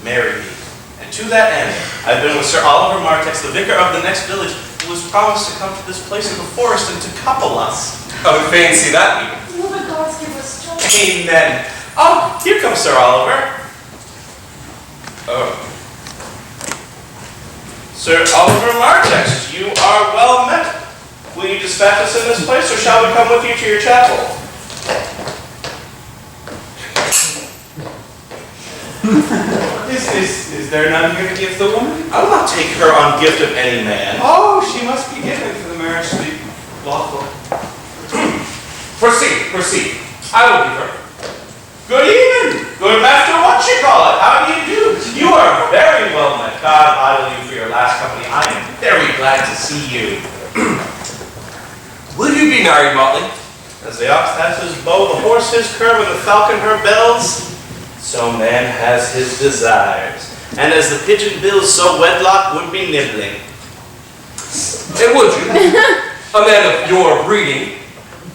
marry you. And to that end, I've been with Sir Oliver Martex, the vicar of the next village, who was promised to come to this place in the forest and to couple us. I would fain see that meeting. Will the gods give us joy? Amen. Oh, here comes Sir Oliver. Oh. Sir Oliver Martex, you are well met. Will you dispatch us in this place, or shall we come with you to your chapel? Is there none here to give the woman? I will not take her on gift of any man. Oh, she must be given for the marriage to be lawful. Proceed. I will give her. Good evening. Good master, what you call it? How do you do? You are very well met. God idle you for your last company. I am very glad to see you. Will you be married, Motley? As the ox has his bow, the horse his curve, and the falcon her bells, so man has his desires. And as the pigeon bills, so wedlock would be nibbling. And would you, a man of your breeding,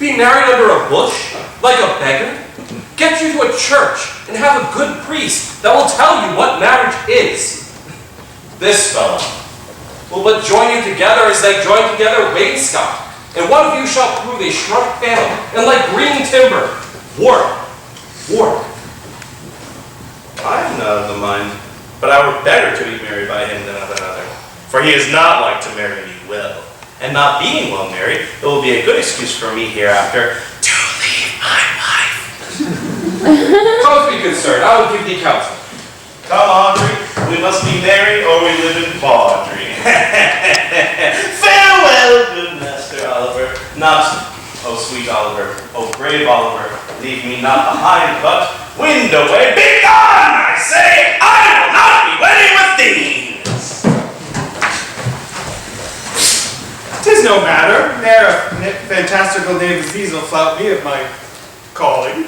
be married under a bush, like a beggar? Get you to a church and have a good priest that will tell you what marriage is. This fellow will but join you together as they join together wainscot, and one of you shall prove a shrunk family, and like green timber, work. I am not of the mind, but I were better to be married by him than of another. For he is not like to marry me well. And not being well married, it will be a good excuse for me hereafter to leave my wife. Come with me, good sir, and I will give thee counsel. Come, Audrey, we must be married or we live in bawdry. Farewell, good master Oliver. Not, oh sweet Oliver, oh brave Oliver, leave me not behind, but wind away. Be gone, I say! I will not be wedding with thee! 'Tis no matter. Ne'er a fantastical knave as these will flout me of my calling.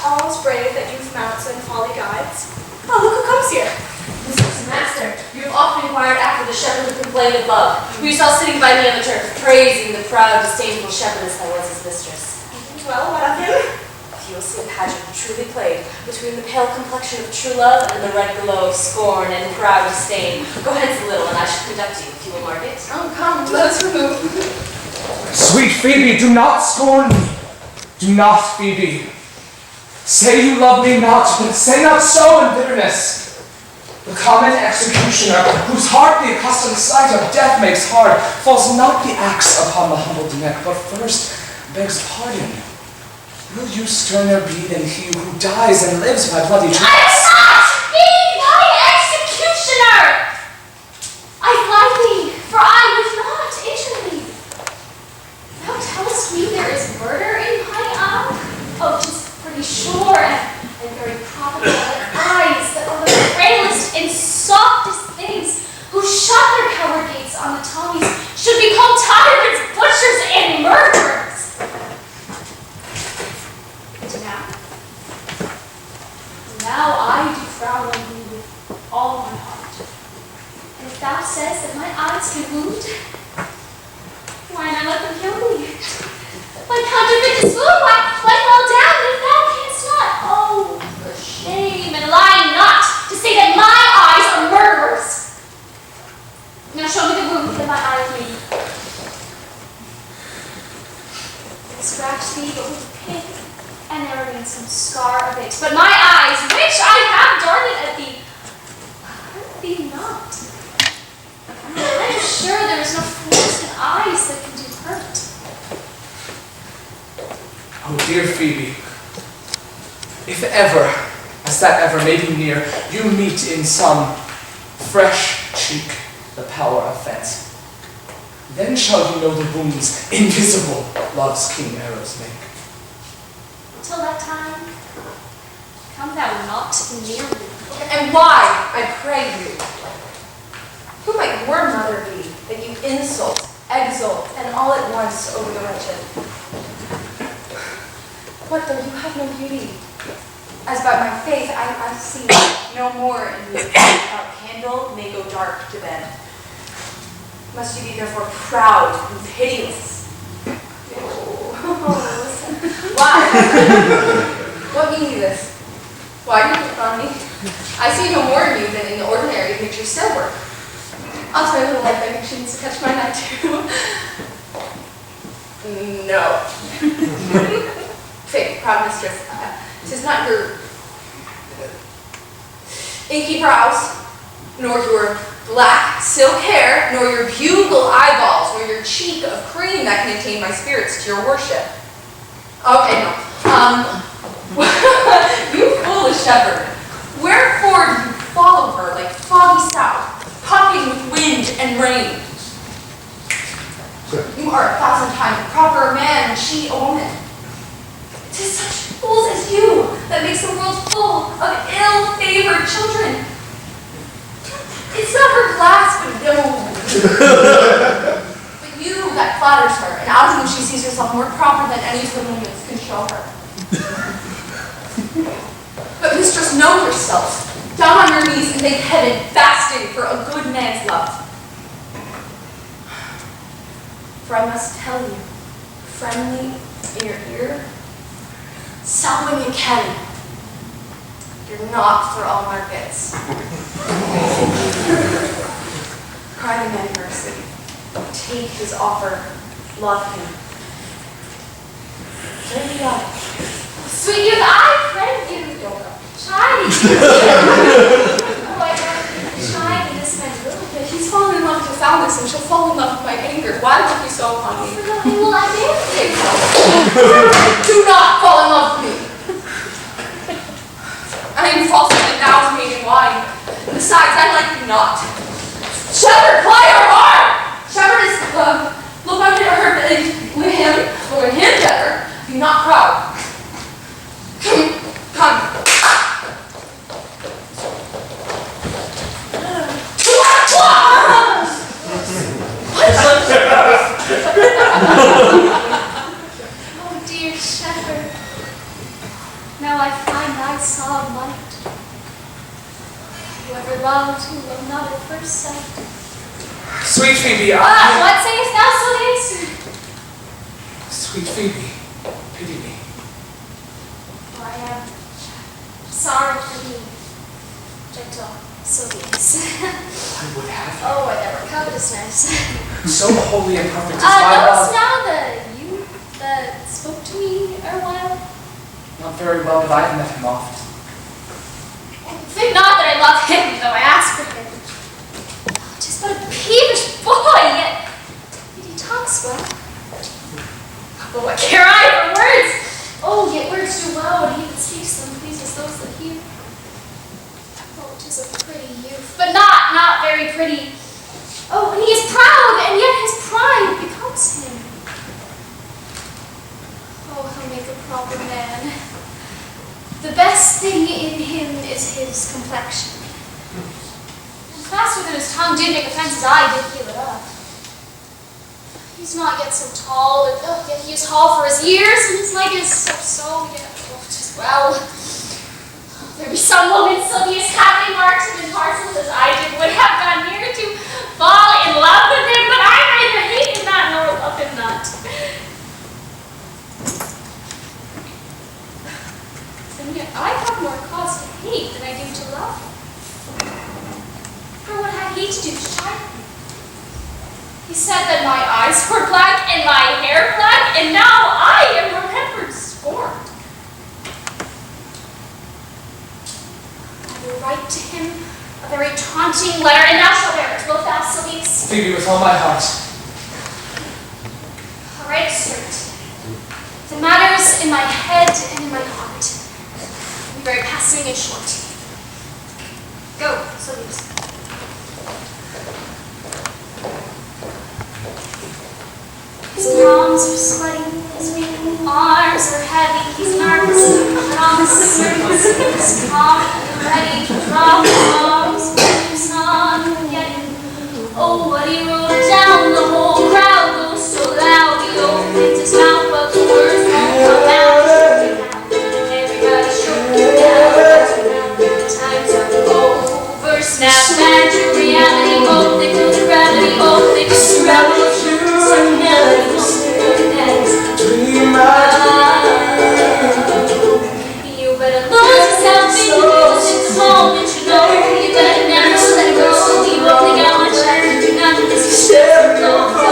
All's brave that youth mounts and folly guides. find me on the turf, praising the proud, disdainful shepherdess that was his mistress. Well, what of him? You will see a pageant truly played between the pale complexion of true love and the red glow of scorn and proud disdain. Go hence a little, and I shall conduct you, if you will mark it. Oh, come, let us remove. Sweet Phoebe, do not scorn me. Do not, Phoebe. Say you love me not, but say not so in bitterness. The common executioner, whose heart the accustomed sight of death makes hard, falls not the axe upon the humbled neck, but first begs pardon. Will you sterner be than he who dies and lives by bloody I tricks? will not be thy executioner! I fly thee, for I would not injure thee. Thou tellest me there is murder in mine eye? Oh, 'tis pretty sure and very probable that eyes that are the frailest and softest things, who shut their coward gates on the Tommies, should be called tyrants, butchers, and murderers. Now I do frown on thee with all my heart. And if thou sayest that my eyes can wound, why not let them kill thee? My counterfeit is swoon, why fall down if thou canst not? Oh, for shame, and lie not to say that my eyes are murderers. Now show me the wound that my eyes may. I scratch thee but with a pin, and there remains some scar of it. But my eyes, which I have darted at thee, hurt thee not. I am sure there is no force in eyes that can do hurt. Oh, dear Phoebe, if ever, as that ever may be near, you meet in some fresh cheek the power of fancy, then shall you know the wounds invisible love's keen arrows make. Till that time, come thou not near me. And why, I pray you? Who might your mother be, that you insult, exalt, and all at once over the wretched? What though you have no beauty? As by my faith, I see no more in you. Our candle may go dark to bed. Must you be therefore proud and pitiless? Oh, listen. Why? What mean you this? Why do you look on me? I see no more in you than in the ordinary picture still work. I'll tell you a little life I think she needs to catch my eye too. No. Faith, proud mistress, 'tis not your inky brows, nor your black silk hair, nor your bugle eyeballs, nor your cheek of cream that can attain my spirits to your worship. Okay, no. You foolish shepherd, wherefore do you follow her like foggy south, puffing with wind and rain? You are 1,000 times a proper man, and she a woman. 'Tis such fools as you that makes the world full of ill-favored children. It's not her class, but no. But you that flatters her, and out of whom she sees herself more proper than any woman can show her. But mistress, know yourself. Down on your knees and thank heaven, fasting for a good man's love. For I must tell you, friendly in your ear, Selwyn and Ken, you're not for all markets. Cry the man mercy. Take his offer. Love him. Turn the eye. Sweet youth, I pray you. Don't go. Chide oh, I chide in this man's little bit. He's fallen in love with your foulness, and she'll fall in love with my anger. Why look you so upon me? For nothing will I dare. Do not fall in love with me. I am false and thou made in wine. Besides, I like you not. Shepherd, play your heart! Shepherd is look on her with him, or with him better. Be not proud. Come. Oh, dear shepherd, now I find thy solemn light. Whoever loved who loved not at first sight. Sweet Phoebe, What sayest thou, Sweet Phoebe, pity me. I am sorry for me, gentle Sylvius. I would have you. Oh, I never covetousness. So holy and perfect is my Those love. now the you that spoke to me a while. Not very well, but I've met him often. Think not that I love him, though I ask for him. Tis but a peevish boy, yet he talks well. But what care I for words? Oh, yet words do well when he that speaks them pleases those that hear. Oh, 'tis a pretty youth, but not very pretty. Oh, and he is proud, and yet his pride becomes him. Oh, he'll make a proper man. The best thing in him is his complexion. And fast within his tongue did make offenses, I did heal it up. He's not yet so tall, but yet he is tall for his years, and his leg is so yet as well. There be some women Sylvius happily marked him in parcels as I did would have gone near to fall in love with him, but I neither hate him not nor love him not. And yet I have more cause to hate than I do to love. For what had he to do to shine me? He said that my eyes were black and my hair black, and now I am remembered scorned. I will write to him a very taunting letter, and thou shalt bear it. Wilt thou, Sylvius? Phoebe, with all my heart. All right, assert. The matters in my head and in my heart. Very passing and short. Go, Sylvius. His palms are sweaty, his weak arms are heavy, he's nervous, but on the surface he's calm and ready to drop bombs, but he's not forgetting. Oh, what he wrote down, the whole crowd goes so loud, he opens his mouth, but the words won't come out. Everybody shook him down, times are over, snap back to reality, hope they go to gravity, hope they go to revolution, some melody, hope they go to dance. You better lose yourself in the music the moment you know, you better never let go, you only got one chance to do nothing, this is just a flow.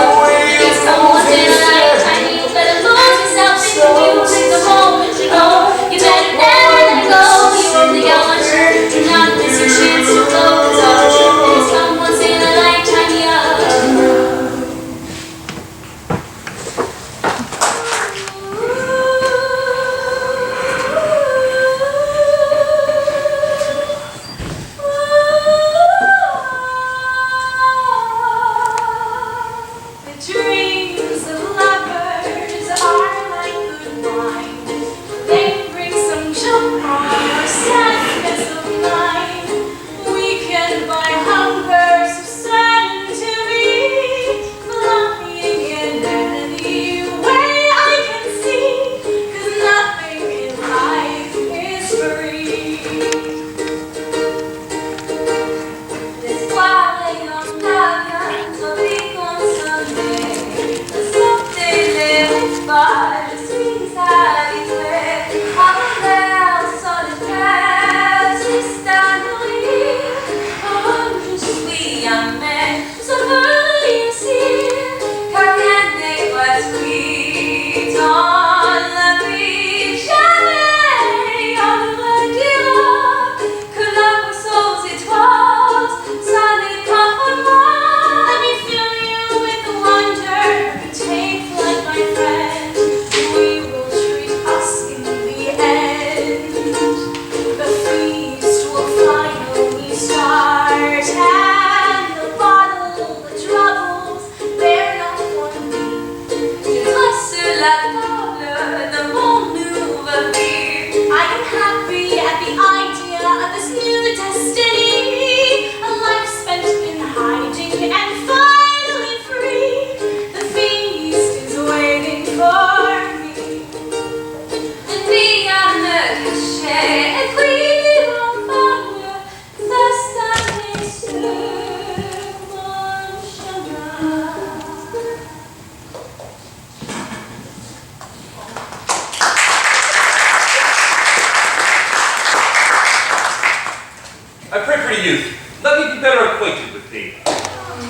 Fair youth, let me be better acquainted with thee.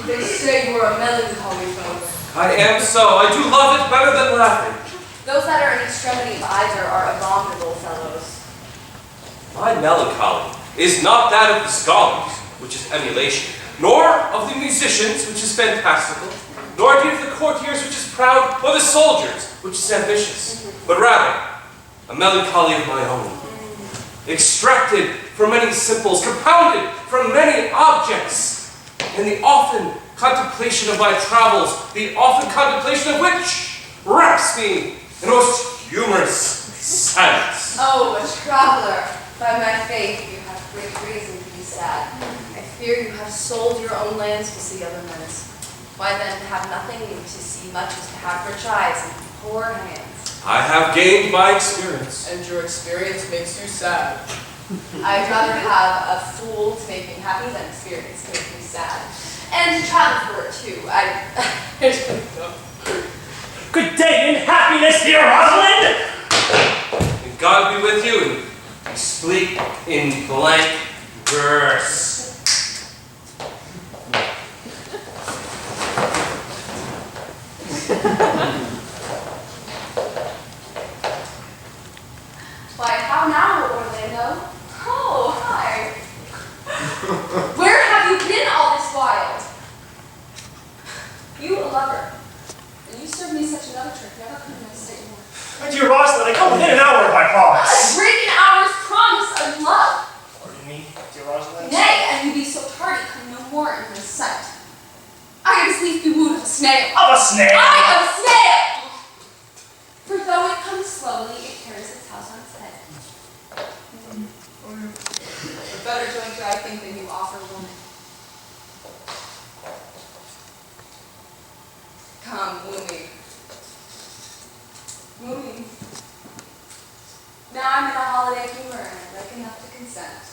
They say you are a melancholy fellow. I am so. I do love it better than laughing. Those that are in extremity of either are abominable fellows. My melancholy is not that of the scholars, which is emulation, nor of the musicians, which is fantastical, nor indeed of the courtiers, which is proud, or the soldiers, which is ambitious, but rather a melancholy of my own, extracted from many simples, compounded from many objects, in the often contemplation of my travels, the often contemplation of which wraps me in most humorous silence. Oh, a traveler. By my faith, you have great reason to be sad. I fear you have sold your own lands to see other men's. Why then, to have nothing to see much as to have rich eyes and poor hands. I have gained by experience. And your experience makes you sad. I'd rather have a fool to make me happy than experience to make me sad. And to travel for it too. Good day and happiness, dear Rosalind! And God be with you, and we speak in blank verse. Why, how now, Orlando? Oh, hi. Where have you been all this while? You a lover. And you served me such another trick, never could have stayed more. My dear Rosalind, I come within an hour of my promise. Break an hour's promise of love. Pardon me, dear Rosalind? Nay, and you be so tardy, come no more in my sight. I am as lief be wooed of a snail. Of a snail? I am a snail! For though it comes slowly, it carries its house on its head. A better jointure, I think, than you offer woman. Come, woo me. Woo me. Now I'm in a holiday humor, and I'd like enough to consent.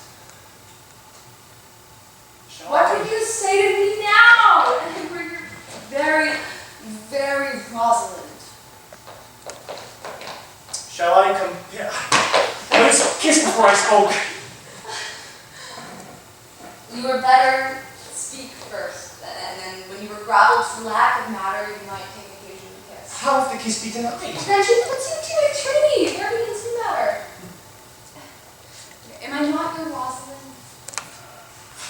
What did you say to me now? And you were your very, very Rosalind. Shall I come? Yeah. I was kissed before I spoke. You were better speak first, and then when you were gravelled for lack of matter, you might take occasion to kiss. How if the kiss be denied? Then she puts you to a treaty. There begins to matter. Am I not your Rosalind?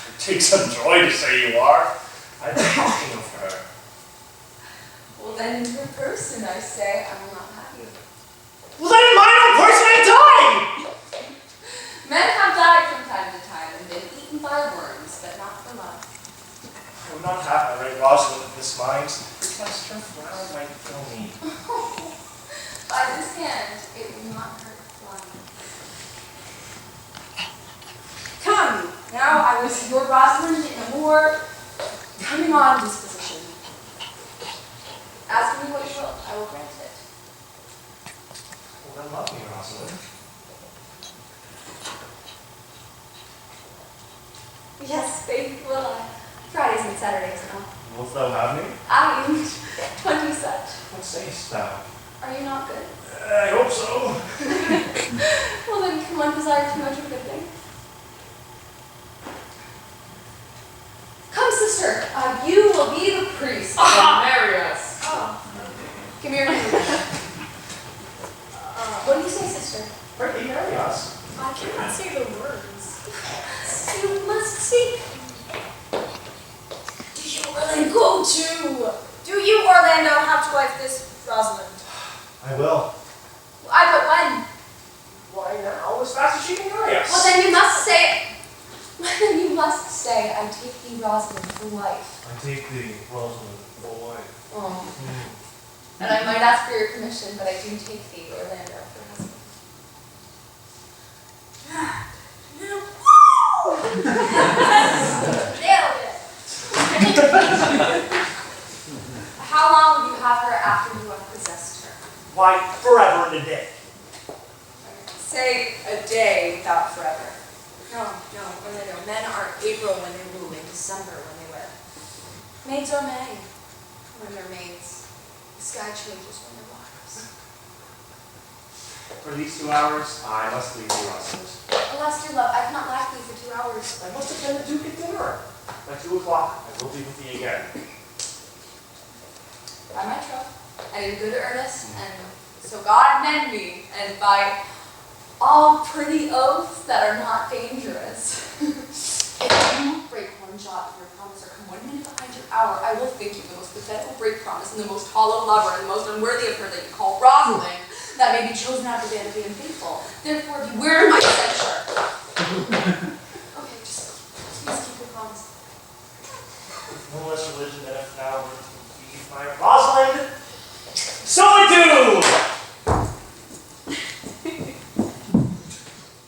It takes some joy to say you are. I've been talking of her. Well, then in your person, I say, I will not have you. Well, then in mine own person I die! Men have died from time to time and been eaten by worms, but not for love. I would not have my right Rosalind in this mind. Protest her frown might kill me. By this hand, it will not hurt flying. Come, now I was your Rosalind in a more coming on disposition. Ask me what you will, I will grant it. Well, then love me, Rosalind. Yes, faith will I. Fridays and Saturdays now. Wilt thou have me? I am 20 such. What sayest thou? Are you not good? I hope so. Well then, can one desire too much of a good thing? Come, sister, you will be the priest and marry us. Oh. Give me your hand. What do you say, sister? Pray marry us. I cannot say the words. You must speak. Do you really go to? Do you, Orlando, have to wife this Rosalind? I will. But when? Why now? As fast as she can marry us. Well, then you must say. Then you must say, I take thee, Rosalind, for wife. I take thee, Rosalind, for wife. Oh. And I might ask for your permission, but I do take thee, Orlando, for husband. Nailed it! How long will you have her after you have possessed her? Why, forever and a day. Say a day without forever. No, Orlando. Men are April when they woo and December when they wed. Maids are May when they're maids. The sky changes when they're waters. For these 2 hours, I must leave you, Rosalind. Alas, dear love, I cannot lack thee for 2 hours. I must attend the Duke at dinner. By 2 o'clock, I will be with thee again. By my troth, and in good earnest, and so God mend me, and by all pretty oaths that are not dangerous. If you break one jot of your promise or come 1 minute behind your hour, I will think you the most pathetic break promise and the most hollow lover and the most unworthy of her that you call Rosalind, that may be chosen after vanity and faithful. Therefore, beware my censure. Okay, just please keep your promise. No less religion than if thou wert conceived by Rosalind. So I do!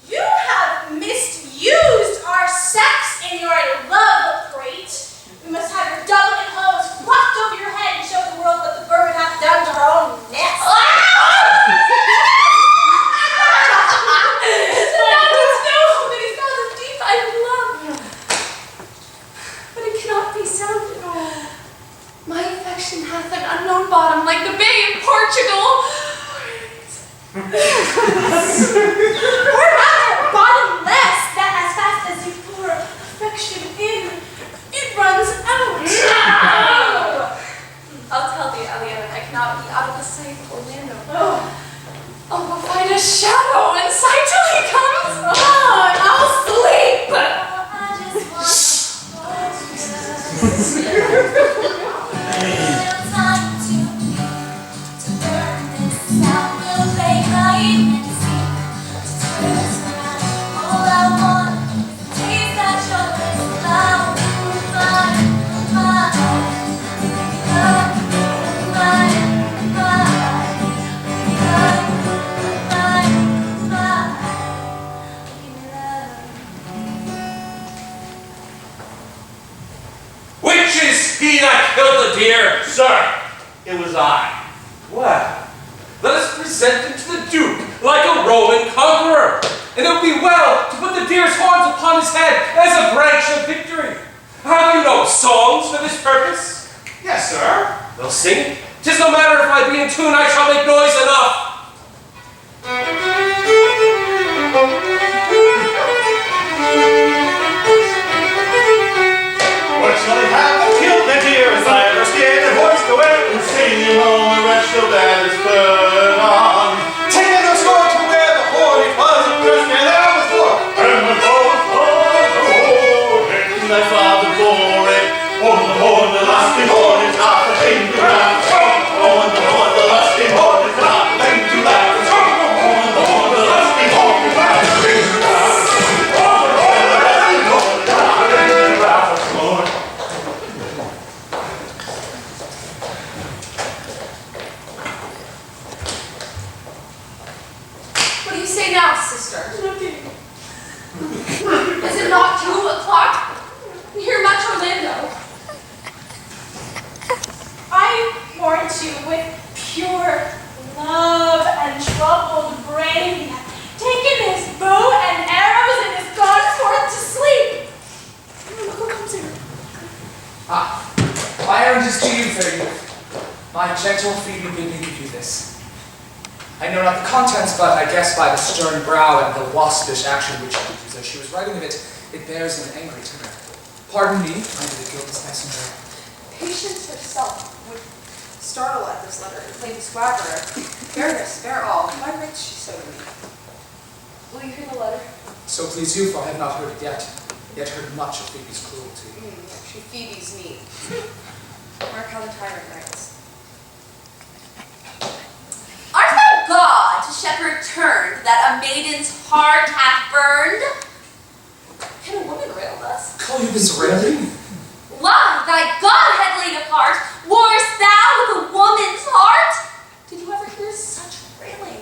You have misused our sex in your love crate. We must have your delicate hose flopped over your head and show the world what the bird hath done to her own nest. My affection hath an unknown bottom, like the bay of Portugal. Or rather, bottomless, that as fast as you pour affection in, it runs out. No! I'll tell thee, Eliana, I cannot be out of the sight of Orlando. I'll go find a shadow in sight till he comes. I'll sleep. Which is he that killed the deer? Sir, it was I. Well, let us present him to the Duke like a Roman conqueror, and it would be well to put the deer's horns upon his head as a branch of victory. Have you no songs for this purpose? Yes, sir. Well, sing. 'Tis no matter if I be in tune, I shall make noise enough. What shall he have that killed the deer as I ever skin and hoist away? And singing all the rest of that is put on. Taking the sword to where the horn it was at first and there before. And the bow on the horn, and thy father bore it. On the horn, the lusty horn is not the thing to laugh. On the horn, the lusty horn is not the thing to laugh. On the horn, the lusty horn is not the thing to laugh. On the horn, the lusty horn is not the thing to laugh. What do you say now, sister? Is it not 2 o'clock? Near much Orlando. I warrant you with pure love and troubled brain, taken his bow and arrows and is gone forth to sleep. Look who comes here. Ah, my errand is to you, fair youth. My gentle Phoebe bid me give you this. I know not the contents, but I guess by the stern brow and the waspish action which she used as she was writing of it, it bears an angry tenor. Pardon me, I am the guiltless messenger. Patience herself would startle at this letter and claim swagger. Fairness, spare all. Why writes she so to me? Will you hear the letter? So please you, for I have not heard it yet heard much of Phoebe's cruelty. She Phoebe's me. Mark how the tyrant writes. Art thou God, shepherd turned, that a maiden's heart hath burned? Can a woman rail thus? Call you this railing? Why, thy God had laid apart, warst thou with a woman's heart? Did you ever hear such railing?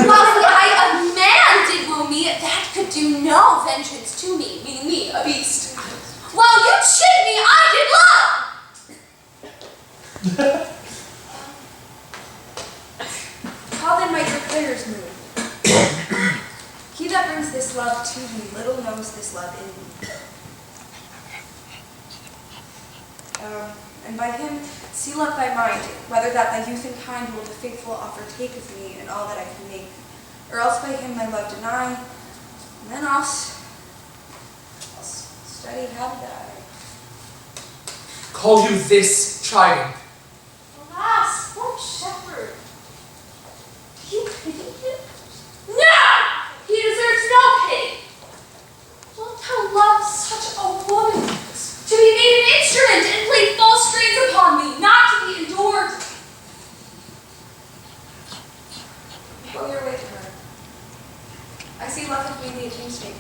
Whilst the eye of man did woo me, that could do no vengeance to me, meaning me, a beast. While you chid me, I did love. How then might your prayers move? He that brings this love to me little knows this love in me. And by him seal up thy mind, whether that thy youth and kind will the faithful offer take of me and all that I can make. or else by him my love deny, and then I'll study how to die. Call you this chiding? Alas, poor shepherd. Do you pity him? No! He deserves no pity. Wilt thou love such a woman? To be made an instrument and play false strings upon me, not to be endured. Go your way to her. I see left of me the accused me.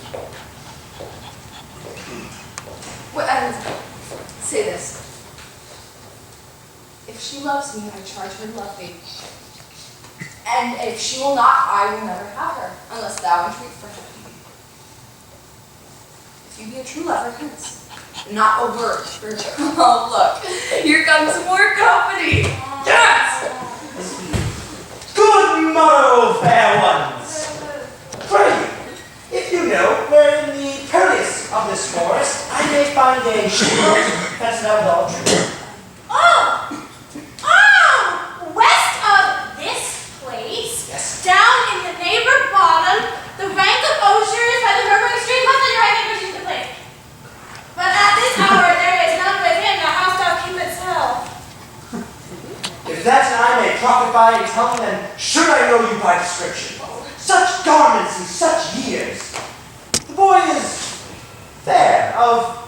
Say this. If she loves me, I charge her to love me. And if she will not, I will never have her, unless thou entreat for her. If you be a true lover, hence. Not a word. Oh, look. Here comes more company. Yes! Good morrow, fair ones. Pray, if you know where in the purliest of this forest I may find a shipwreck fenced out with all trees. West of this place, Yes. down in the neighbor bottom, the rank of osiers by the murmuring stream, left on your right hand versus the place. But at this hour there is none within, the house doth keep itself. If that I may profit by a tongue, then should I know you by description. Such garments and such years. The boy is fair, of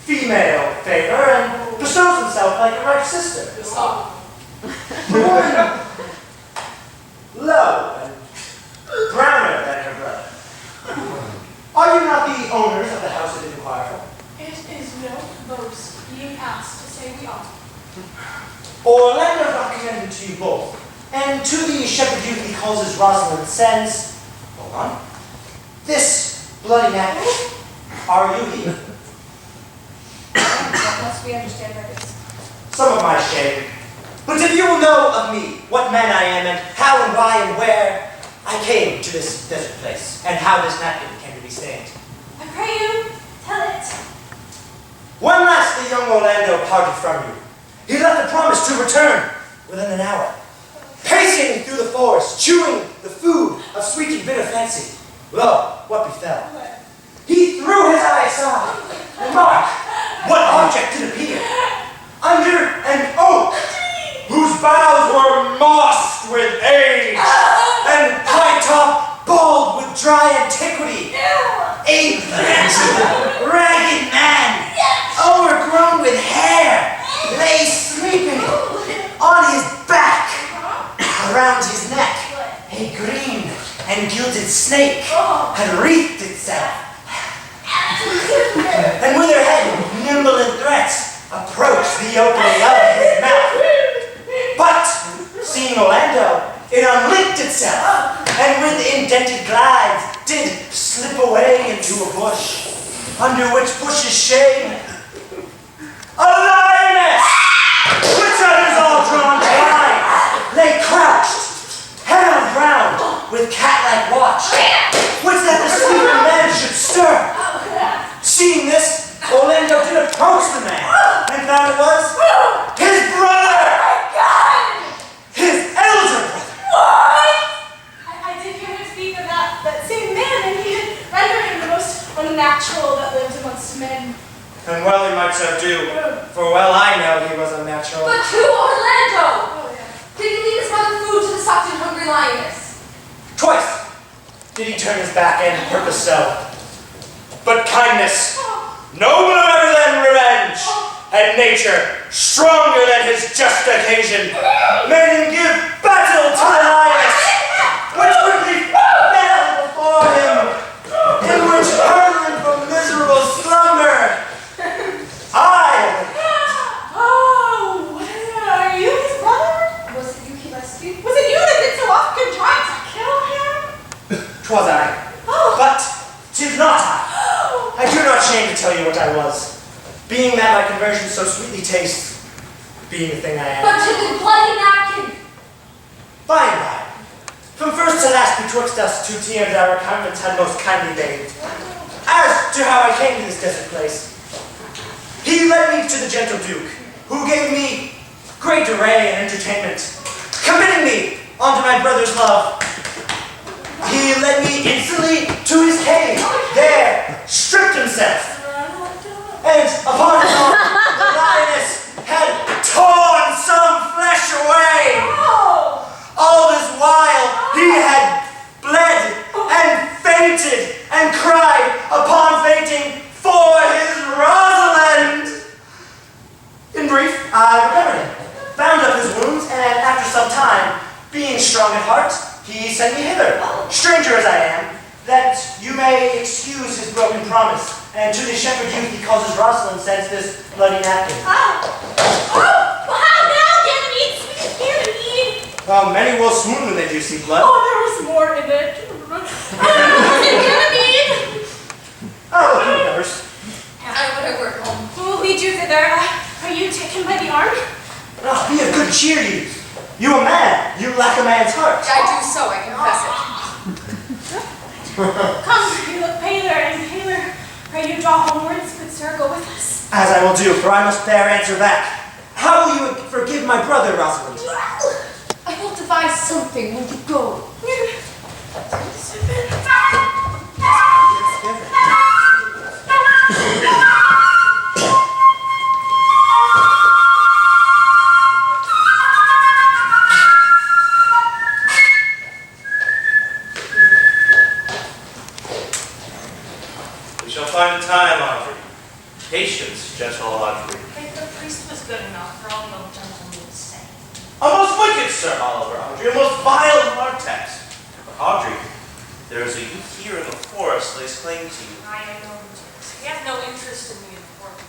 female favor, and bestows himself like a right sister. The woman low and browner than her brother. Are you not the owners of the house it inquire? It is no boast being asked to say we are. Orlando recommended to you both, and to the shepherd youth he calls his Rosalind sends, hold on, this bloody napkin. Are you he? Unless we understand where it is. Some of my shame. But if you will know of me, what man I am, and how and why and where I came to this desert place, and how this napkin came to be stained. I pray you, tell it. When last the young Orlando parted from you, he left a promise to return within an hour. Pacing through the forest, chewing the food of sweet and bitter fancy. Lo, what befell? He threw his eye aside, and mark, what object did appear? Under an oak, whose boughs were mossed with age, and high top bald with dry antiquity. A ragged man, overgrown with hair, lay sleeping on his back. Around his neck, a green and gilded snake had wreathed itself. And with her head nimble in threats, approached the opening of his mouth. But, seeing Orlando, it unlinked itself, and with indented glides did slip away into a bush, under which bush's shade a lioness, which utters all drawn wide, lay crouched, head on ground, with cat-like watch, which that the sleeping man should stir. Seeing this, Orlando did approach the man, and found it was his brother! His elder brother! I did hear him speak of that same man, and he did render him the most unnatural that lived amongst men. And well he might so do, for well I know he was unnatural. But to Orlando! Did he leave his mother food to the sucked and hungry lioness? Twice did he turn his back and purpose so. But kindness, nobler ever than revenge, and nature, stronger than his just occasion, made him give battle to the lioness, which quickly fell before him, in which hurling from miserable slumber, Are you his brother? Was it you he rescued? Was it you that did so often try to kill him? 'Twas I, but 'tis not I. I do not shame to tell you what I was, being that my conversion so sweetly tastes, being the thing I am. But to the bloody napkin! By and by, from first to last betwixt us two tears our countenance had most kindly bathed. As to how I came to this desert place, he led me to the gentle Duke, who gave me great array and entertainment, committing me unto my brother's love. He He led me instantly to his cave. There, stripped himself. And upon his arm, the lioness had torn some flesh away. All this while, he had bled and fainted and cried upon fainting for his Rosalind. In brief, I remembered him, bound up his wounds, and after some time, being strong at heart, he sent me hither, stranger as I am, that you may excuse his broken promise, and to the shepherd youth he calls his Rosalind sends this bloody napkin. How now, Ganymede? Sweet Ganymede! Many will swoon when they do see blood. Oh, there was more in it. Ganymede! Oh, look, remembers. I would work home. Who will lead you thither? Are you taken by the arm? Oh, be of good cheer, youth. You a man. You lack a man's heart. I do so, I confess it. Come, you look paler and paler. Pray you draw homewards, good sir, go with us. As I will do, for I must there answer back. How will you forgive my brother, Rosalind? I will devise something when you go. We shall find time, Audrey. Patience, gentle Audrey. If the priest was good enough for all the old gentlemen to say. A most wicked Sir Oliver, Audrey, a most vile vortex. But Audrey, there is a youth here in the forest lays claim to you. I know who it is. He has no interest in me in the court.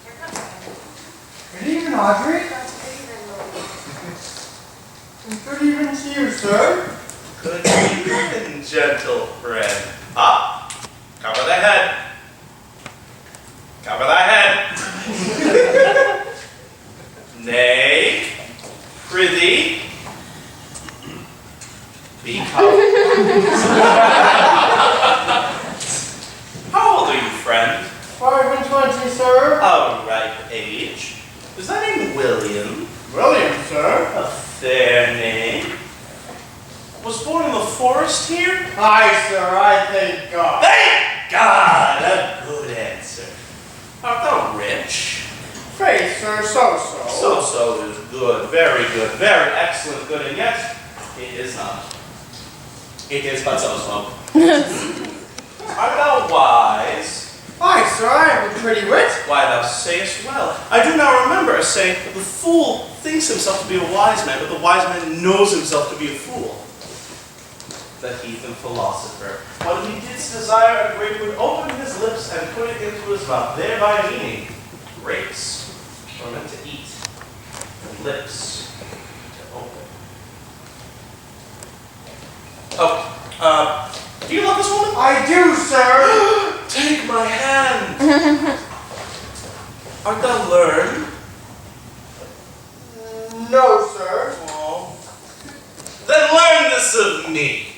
Here comes Ganymede. Good evening, Audrey. Good evening to you, sir. Good evening, gentle friend. Up, cover thy head. Cover thy head. Nay, prithee, be covered. How old are you, friend? 5 sir. A ripe age. Is thy name William? William, sir. A fair name. Was born in the forest here? Aye, sir, I thank God. Thank God! A good answer. Art thou rich? Faith, sir, so-so. So is good, very excellent good, and yet it is not. It is but so-so. Art thou wise? Aye, sir, I have a pretty wit. Why, thou sayest well. I do now remember a saying, the fool thinks himself to be a wise man, but the wise man knows himself to be a fool. The heathen philosopher, when he didst desire a grape, would open his lips and put it into his mouth, thereby meaning grapes were meant to eat, and lips to open. Oh, do you love this woman? I do, sir. Take my hand. Art thou learned? No, sir. Oh. Then learn this of me.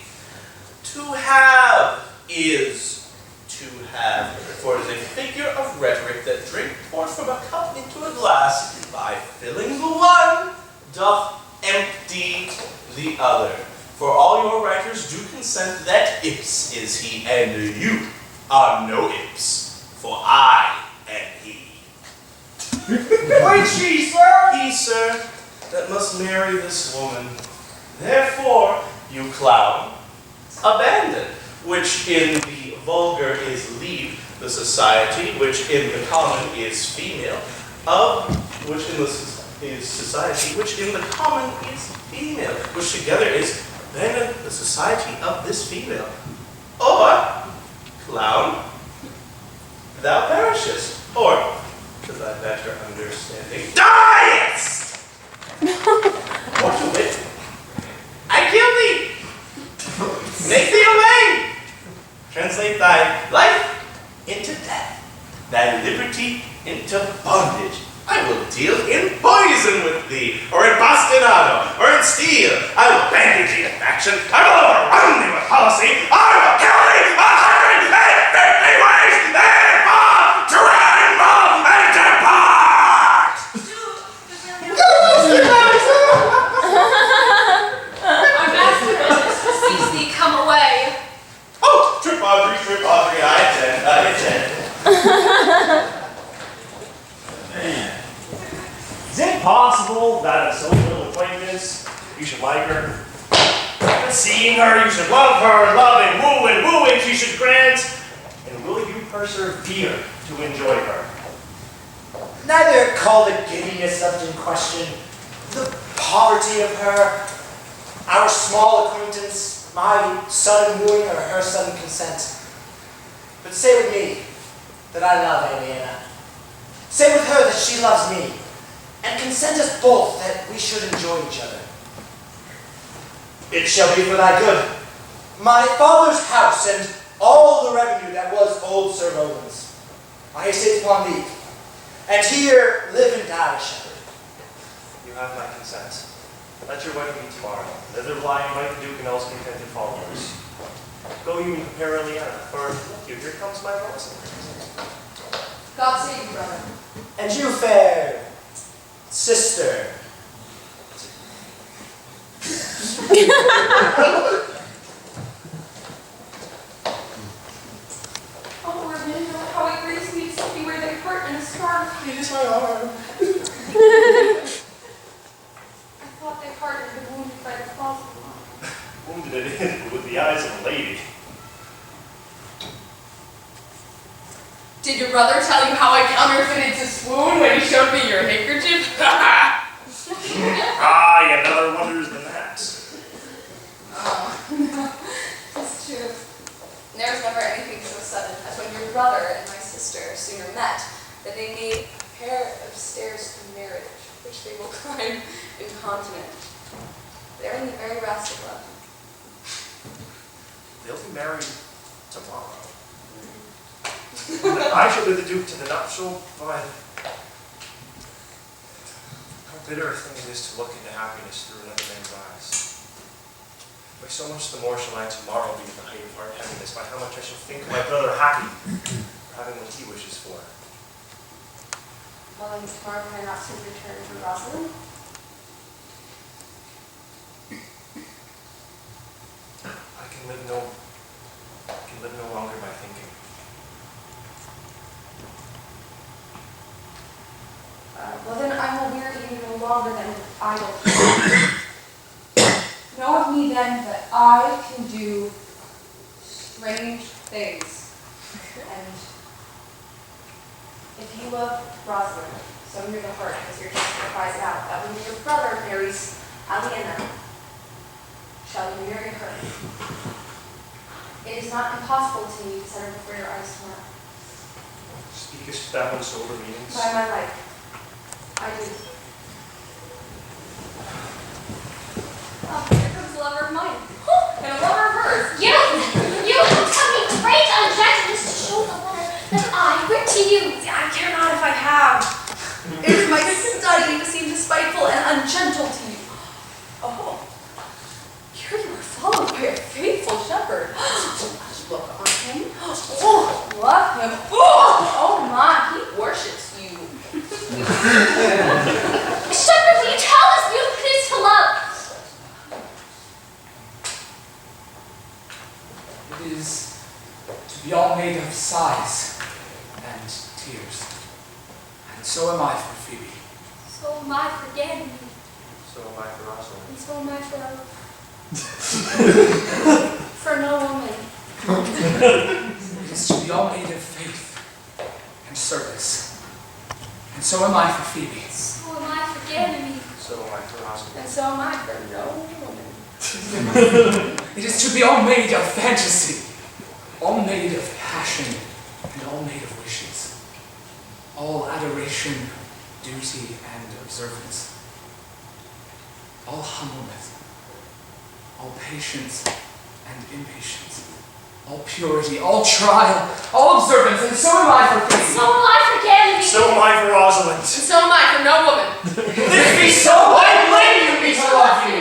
To have is to have, for it is a figure of rhetoric that drink poured from a cup into a glass, by filling the one, doth empty the other. For all your writers do consent that Ips is he, and you are no Ips, for I am he. Which he, sir? He, sir, that must marry this woman. Therefore, you clown, abandon, which in the vulgar is leave the society, which in the common is female, of which in the is society, which in the common is female, which together is abandon the society of this female. Or, clown, thou perishest, or, to thy better understanding, diest! Or to wit, I kill thee! Make thee away! Translate thy life into death, thy liberty into bondage. I will deal in poison with thee, or in bastinado, or in steel. I will bandage thee in faction. I will overrun thee with policy. I will kill thee 150 ways. Therefore, tremble and depart! Our master wishes to seize thee, come away. little acquaintance, you should like her. And seeing her, you should love her, loving, wooing, she should grant. And will you persevere to enjoy her? Neither call the giddiness of it in question, the poverty of her, our small acquaintance, my sudden wooing or her sudden consent. But say with me that I love Aliena. Say with her that she loves me, and consent us both that we should enjoy each other. It shall be for thy good. My father's house and all the revenue that was old Sir Rowland's, I estate upon thee, and here live and die, shepherd. You have my consent. Let your wedding be tomorrow. Thither will I invite the Duke and all his contented followers. Go you and prepare Aliena, for look you, here comes my Rosalind. God save you, brother. And you, fair sister. Oh, Ormond, how it grieves me to see where they hurt in a scarf. It is my arm. I thought they parted the wounded by the false one. Wounded it in, but with the eyes of a lady. Did your brother tell you how I counterfeited to swoon when he showed me your handkerchief? Ah, yet other wonders than that. Oh, it's true. There was never anything so sudden as when your brother and my sister sooner met that they made a pair of stairs to marriage, which they will climb incontinent. They're in the very rest of love. They'll be married tomorrow. I shall lead the Duke to the nuptial, but how bitter a thing it is to look into happiness through another man's eyes. By so much the more shall I tomorrow be at the height of heart heaviness, by how much I shall think my brother happy for having what he wishes for. Well, then tomorrow can I not soon return from Rosalind? I can live no longer by thinking. Well, then I will weary you no longer than with idle. Know of me then that I can do strange things. And if you love Rosalind so near the heart as your gesture cries out, that when your brother marries Aliena, shall you marry her. It is not impossible to me to set her before your eyes tomorrow. Speakest thou in sober meanings? By my life. I do. Oh, here comes a lover of mine. And a lover of hers. You have taught me great ungentleness to show the letter that I writ to you. I care not if I have. It is my study to seem despiteful and ungentle to you. Oh, here you are followed by a faithful shepherd. Let's look on him. Oh, love him. Oh my, he worships you. Shepherd, will you tell this beautiful place to love? It is to be all made of sighs and tears. And so am I for Phoebe. So am I for Ganymede. So am I for Rosalind. And so am I for for no woman. It is to be all made of faith and service. And so am I for Phoebe. So am I for Ganymede. So am I for Rosalind. And so am I for no woman. It is to be all made of fantasy, all made of passion, and all made of wishes, all adoration, duty, and observance, all humbleness, all patience and impatience, all purity, all trial, all observance, and so am I for Phoebe. So am I for Ganymede. So am I for Rosalind. And so am I for no woman. This be so, I blame you me to love you.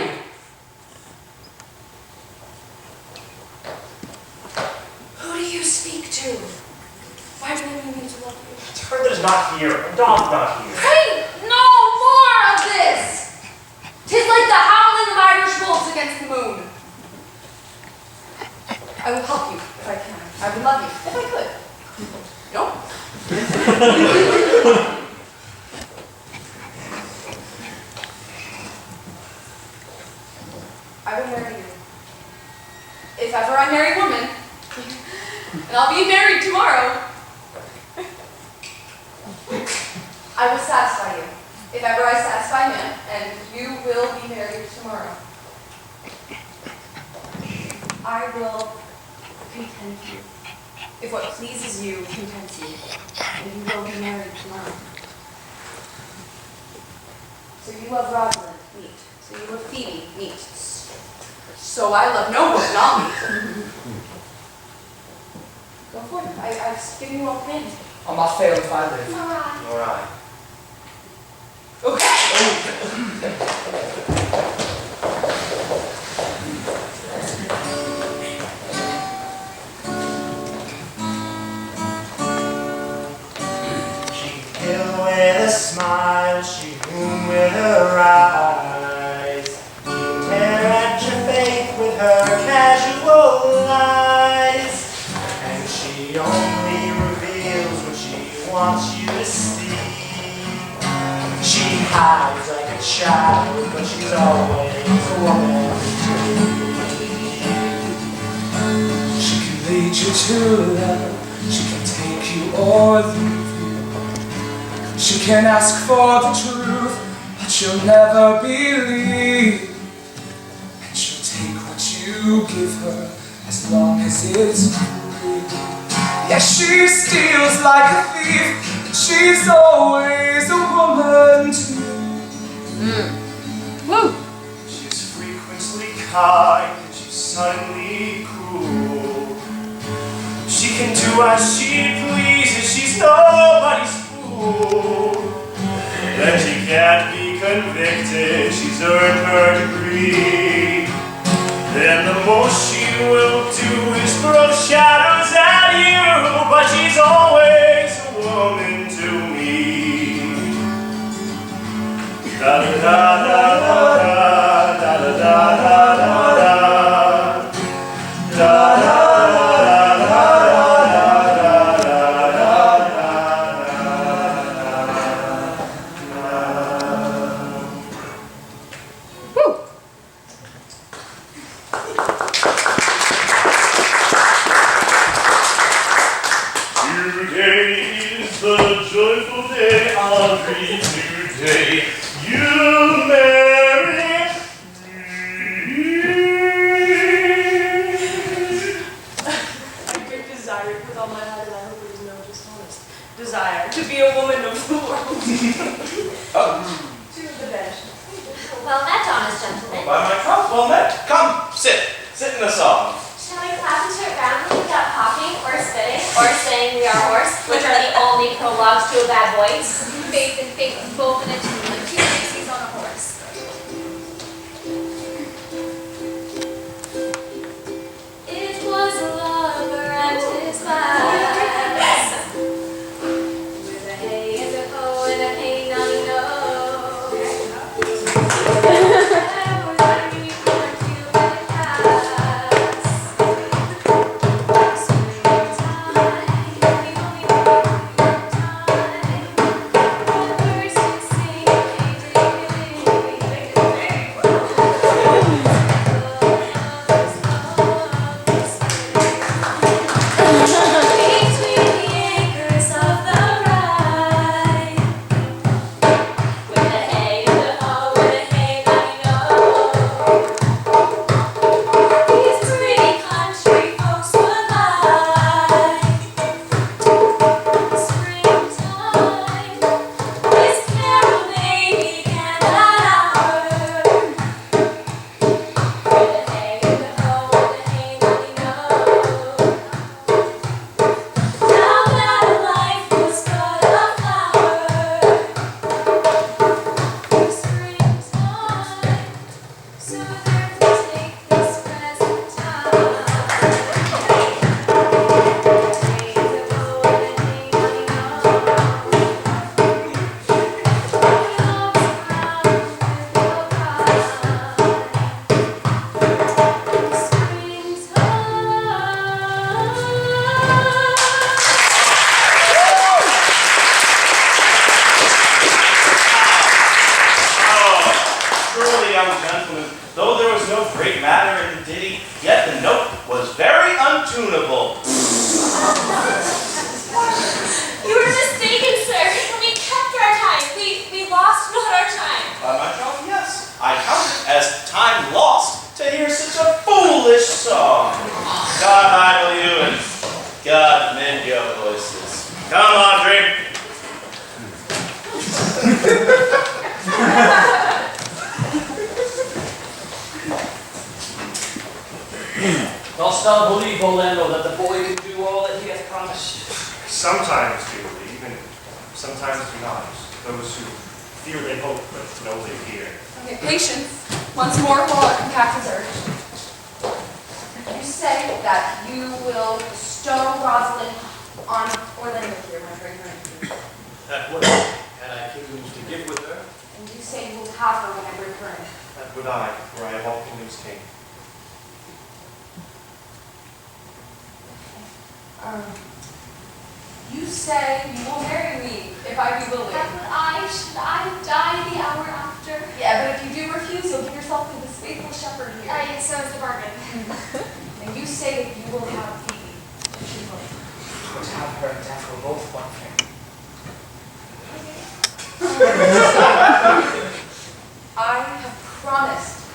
Who do you speak to? Why blame you me to love you? It's her that is not here. A dog not here. Pray no more of this! 'Tis like the howling of Irish wolves against the moon. I will help you if I can. I would love you if I could. No? I will marry you. If ever I marry a woman, and I'll be married tomorrow, I will satisfy you. If ever I satisfy him, and you will be married tomorrow. I will content you. If what pleases you contents you, and you will be married tomorrow. So you love Rosalind, neat. So you love Phoebe, neat. So I love no one, not me. Go for it. I've given you all plans. On my fail if I live. Nor I. She kill with a smile, she wound with her eyes. She tear at your faith with her casual lies. And she only reveals what she wants you to see. She hides like a child, but she's always a woman to me. She can lead you to love, she can take you or leave you. She can ask for the truth, but she'll never believe. And she'll take what you give her, as long as it's free. Yeah, she steals like a thief, but she's always a woman to me. Woo! She's frequently kind and she's suddenly cruel. She can do as she pleases, she's nobody's fool. And she can't be convicted, she's earned her degree. Then the most she will do is throw shadows at you, but she's always a woman to me. Da da da da da da da da da da da da da. Today is the joyful day of today. You marry me. I did desire it with all my heart, and I hope it is no dishonest desire to be a woman of the world. To the bench. Well met, honest gentlemen. By my troth, well met. Come, sit. Sit in the song. Shall we clap into it roundly without talking or spitting or saying we are horse, which are the only prologues to a bad voice? Faith and faith both in a team, like two Macy's on a horse. It was a lover and his lass, with a hey and a ho and a hey nonny no. Sing young gentleman. Though there was no great matter in the ditty, yet the note was very untunable. You were mistaken, sir. We kept our time. We lost not our time. By my troth, yes. I count it as time lost to hear such a foolish song. God idle you and God mend your voices. Come, Audrey. Dost thou believe, Orlando, that the boy can do all that he hath promised? Sometimes do believe, and sometimes do not. Those who fear they hope, but know they fear. Okay, patience. Once more while our compact is urged. You say that you will bestow Rosalind on Orlando here, my great grandmother. That would, had I kingdoms to give with her. And you say you will have her when I return. That would I, for I have all kingdoms king. You say you will marry me if I be willing. That would I, should I die the hour after? Yeah, but if you do refuse, you'll give yourself to this faithful shepherd here. Yes, so is the bargain. And you say that you will have Phoebe. If she will. Let's have her and death were both one thing. I have promised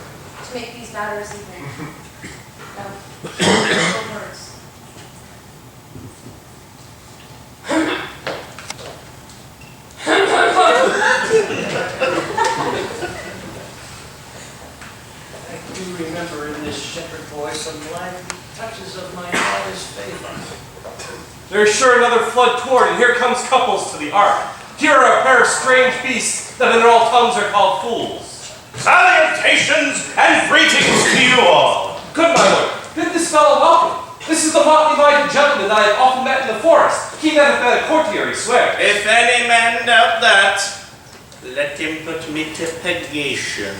to make these matters even. Now, your words. I do remember in this shepherd boy some lively touches of my father's favor. There's sure another flood toward, and here comes couples to the ark. Here are a pair of strange beasts that in all tongues are called fools. Salutations and greetings to you all. Good, my lord. Bid this fellow welcome. This is the motley-minded gentleman that I have often met in the forest. He that hath been a courtier, I swear. If any man doubt that, let him put me to purgation.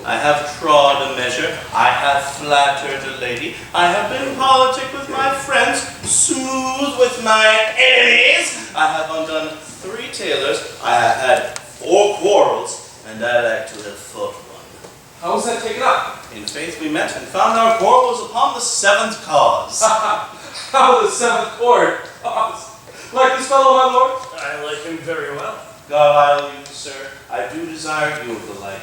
I have trod a measure, I have flattered a lady, I have been politic with my friends, smooth with my enemies, I have undone 3 tailors, I have had 4 quarrels, and I like to have fought one. How was that taken up? In faith we met and found our quarrel was upon the 7th cause. How the 7th chord? Like this fellow, my lord? I like him very well. God idle you, sir, I do desire you of the like.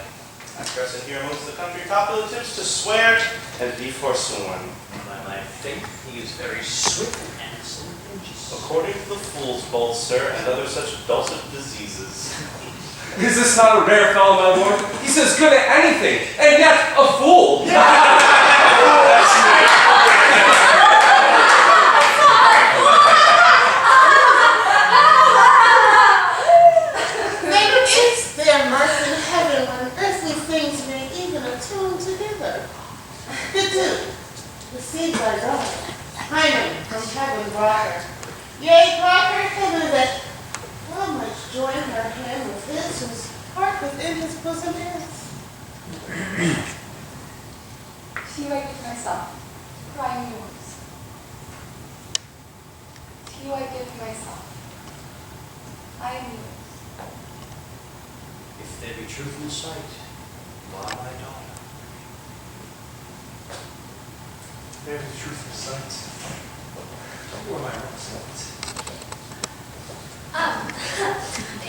I present here amongst the country copulatives to swear and be forsworn. By my faith, he is very swift and handsome and just. According to the fool's bolt, sir, and other such dulcet diseases. Is this not a rare fellow, my lord? He's as good at anything, and yet a fool. Is there mirth in heaven when earthly things may even attune together? The dew, the seed by God, Hymen from heaven brought her. Yea, brought her hither that thou might join her hand with his whose heart within his bosom is. To you I give myself, for I am yours. To you I give myself. I am yours. If there be truth in sight, you are my daughter. There is truth in sight. You are my Rosalind.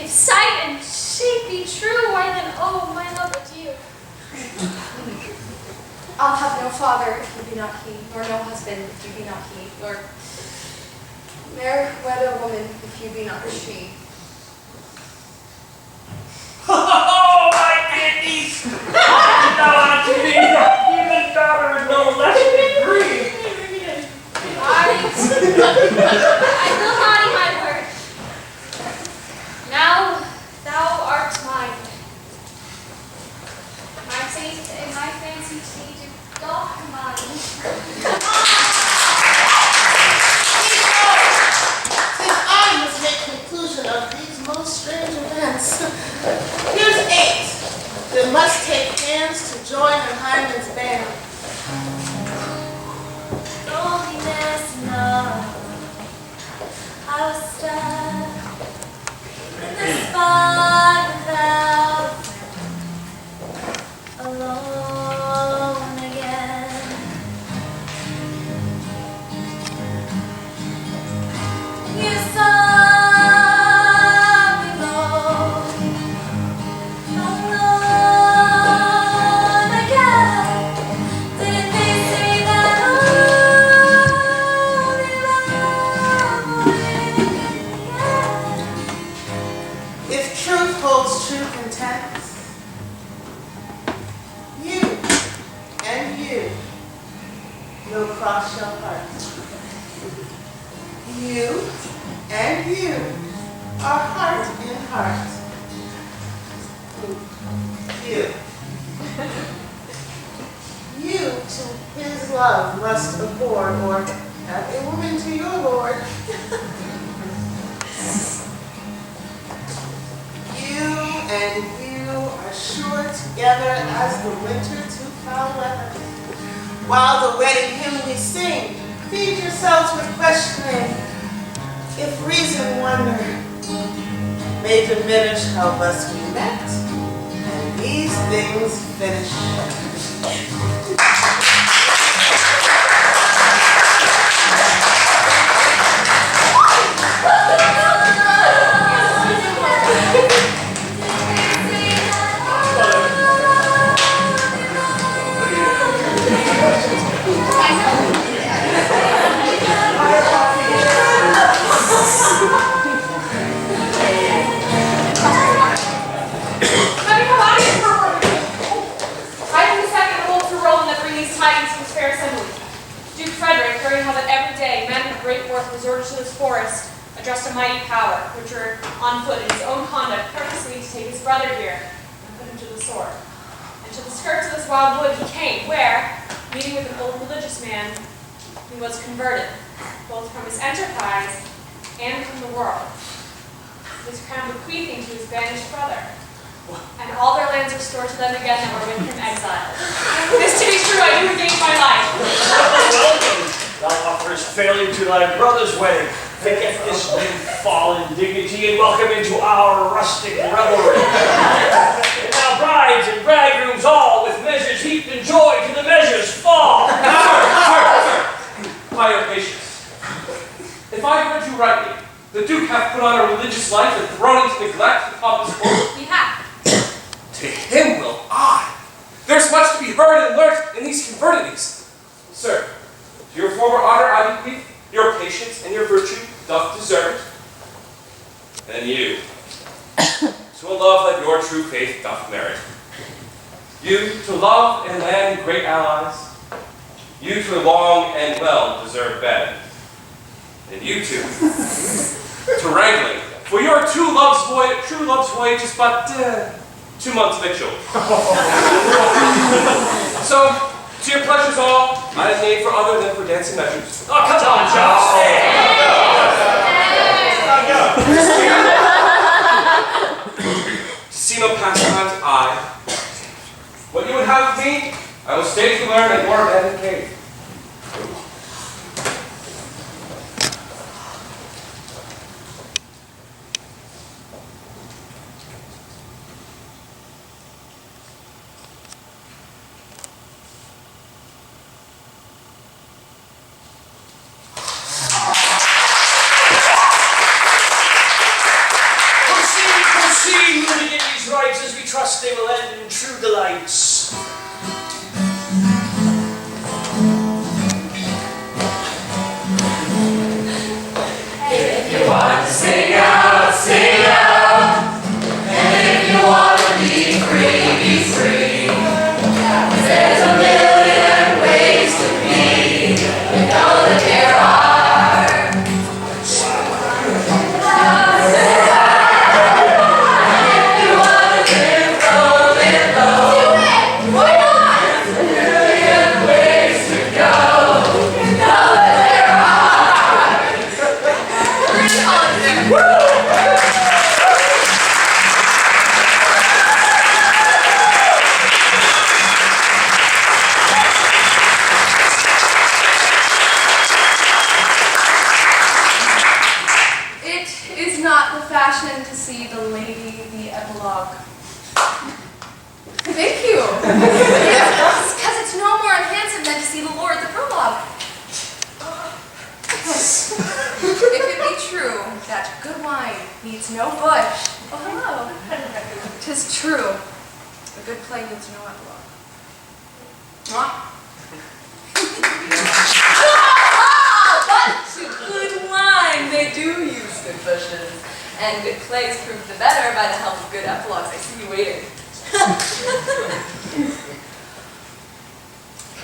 If sight and shape be true, why then, oh, my love adieu. I'll have no father if you be not he, nor no husband if you be not he, nor ne'er wed a woman if you be not she. Oh, my kidneys! Thou art to me, even daughter in no less degree. I will not eat my word. Now thou art mine. My fancy to doth mine. Since I must make conclusion of these most strange events, here's 8 that must take hands to join in Hymen's band. Loneliness not. I was stuck in the spot without a friend, alone. you'll cross your heart. You and you are heart in heart. You. You to his love must abhor, or have a woman to your lord. You and you are sure together as the winter to foul weather. While the wedding hymn we sing, feed yourselves with questioning. If reason wonder may diminish how thus we met, and these things finish. Resorted to this forest, addressed a mighty power, which were on foot in his own conduct, purposely to take his brother here and put him to the sword. And to the skirts of this wild wood he came, where, meeting with an old religious man, he was converted, both from his enterprise and from the world. His crown bequeathing to his banished brother, and all their lands restored to them again that were with from exile. This to be true, I do regain my life. Welcome. Thou offerest failure to thy brother's wedding. Forget this new fallen dignity and welcome into our rustic revelry. And now brides and bridegrooms all with measures heaped in joy to the measures fall. Sir! By your patience. If I heard you rightly, the Duke hath put on a religious life and thrown into neglect the pompous court. He hath. To him will I. There's much to be heard and learnt in these convertities. Sir, to your former honor I bequeath, your patience and your virtue doth deserve it. And you, to a love that your true faith doth merit. You, to love and land great allies. You, to a long and well deserved bed. And you two, to wrangling, for your true love's voyage is but 2 months victual. So, to your pleasures all, I have made for other than for dancing measures. Oh, come on, To see no pastimes, what you would have of me, I will stay to learn in your abandoned cave. As we trust they will end in true delights. If you want to sing out, sing out. And if you want to be free, be free. There's a million ways to be. You know that there are. To see the lady, the epilogue. Thank you. It's because it's no more offensive than to see the Lord, the prologue. If it be true that good wine needs no bush, oh hello, 'tis true, a good play needs no epilogue. But to good wine they do use good bushes. And good plays prove the better by the help of good epilogues. I see you waiting.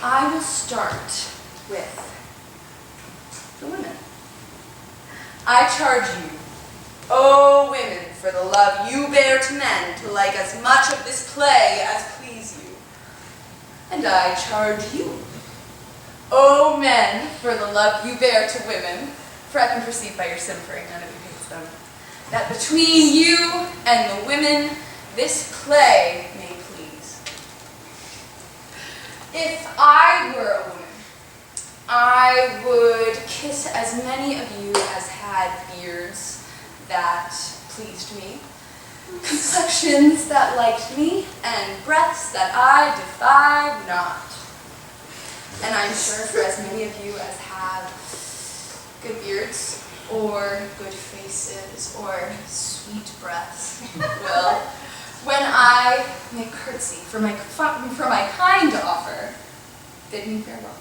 I will start with the women. I charge you, O women, for the love you bear to men, to like as much of this play as please you. And I charge you, O men, for the love you bear to women, for I can perceive by your simpering, none of you hates them, that between you and the women, this play may please. If I were a woman, I would kiss as many of you as had beards that pleased me, complexions that liked me, and breaths that I defied not. And I'm sure for as many of you as have good beards, or good faces, or sweet breaths, will, when I make curtsy for my kind to offer, bid me farewell.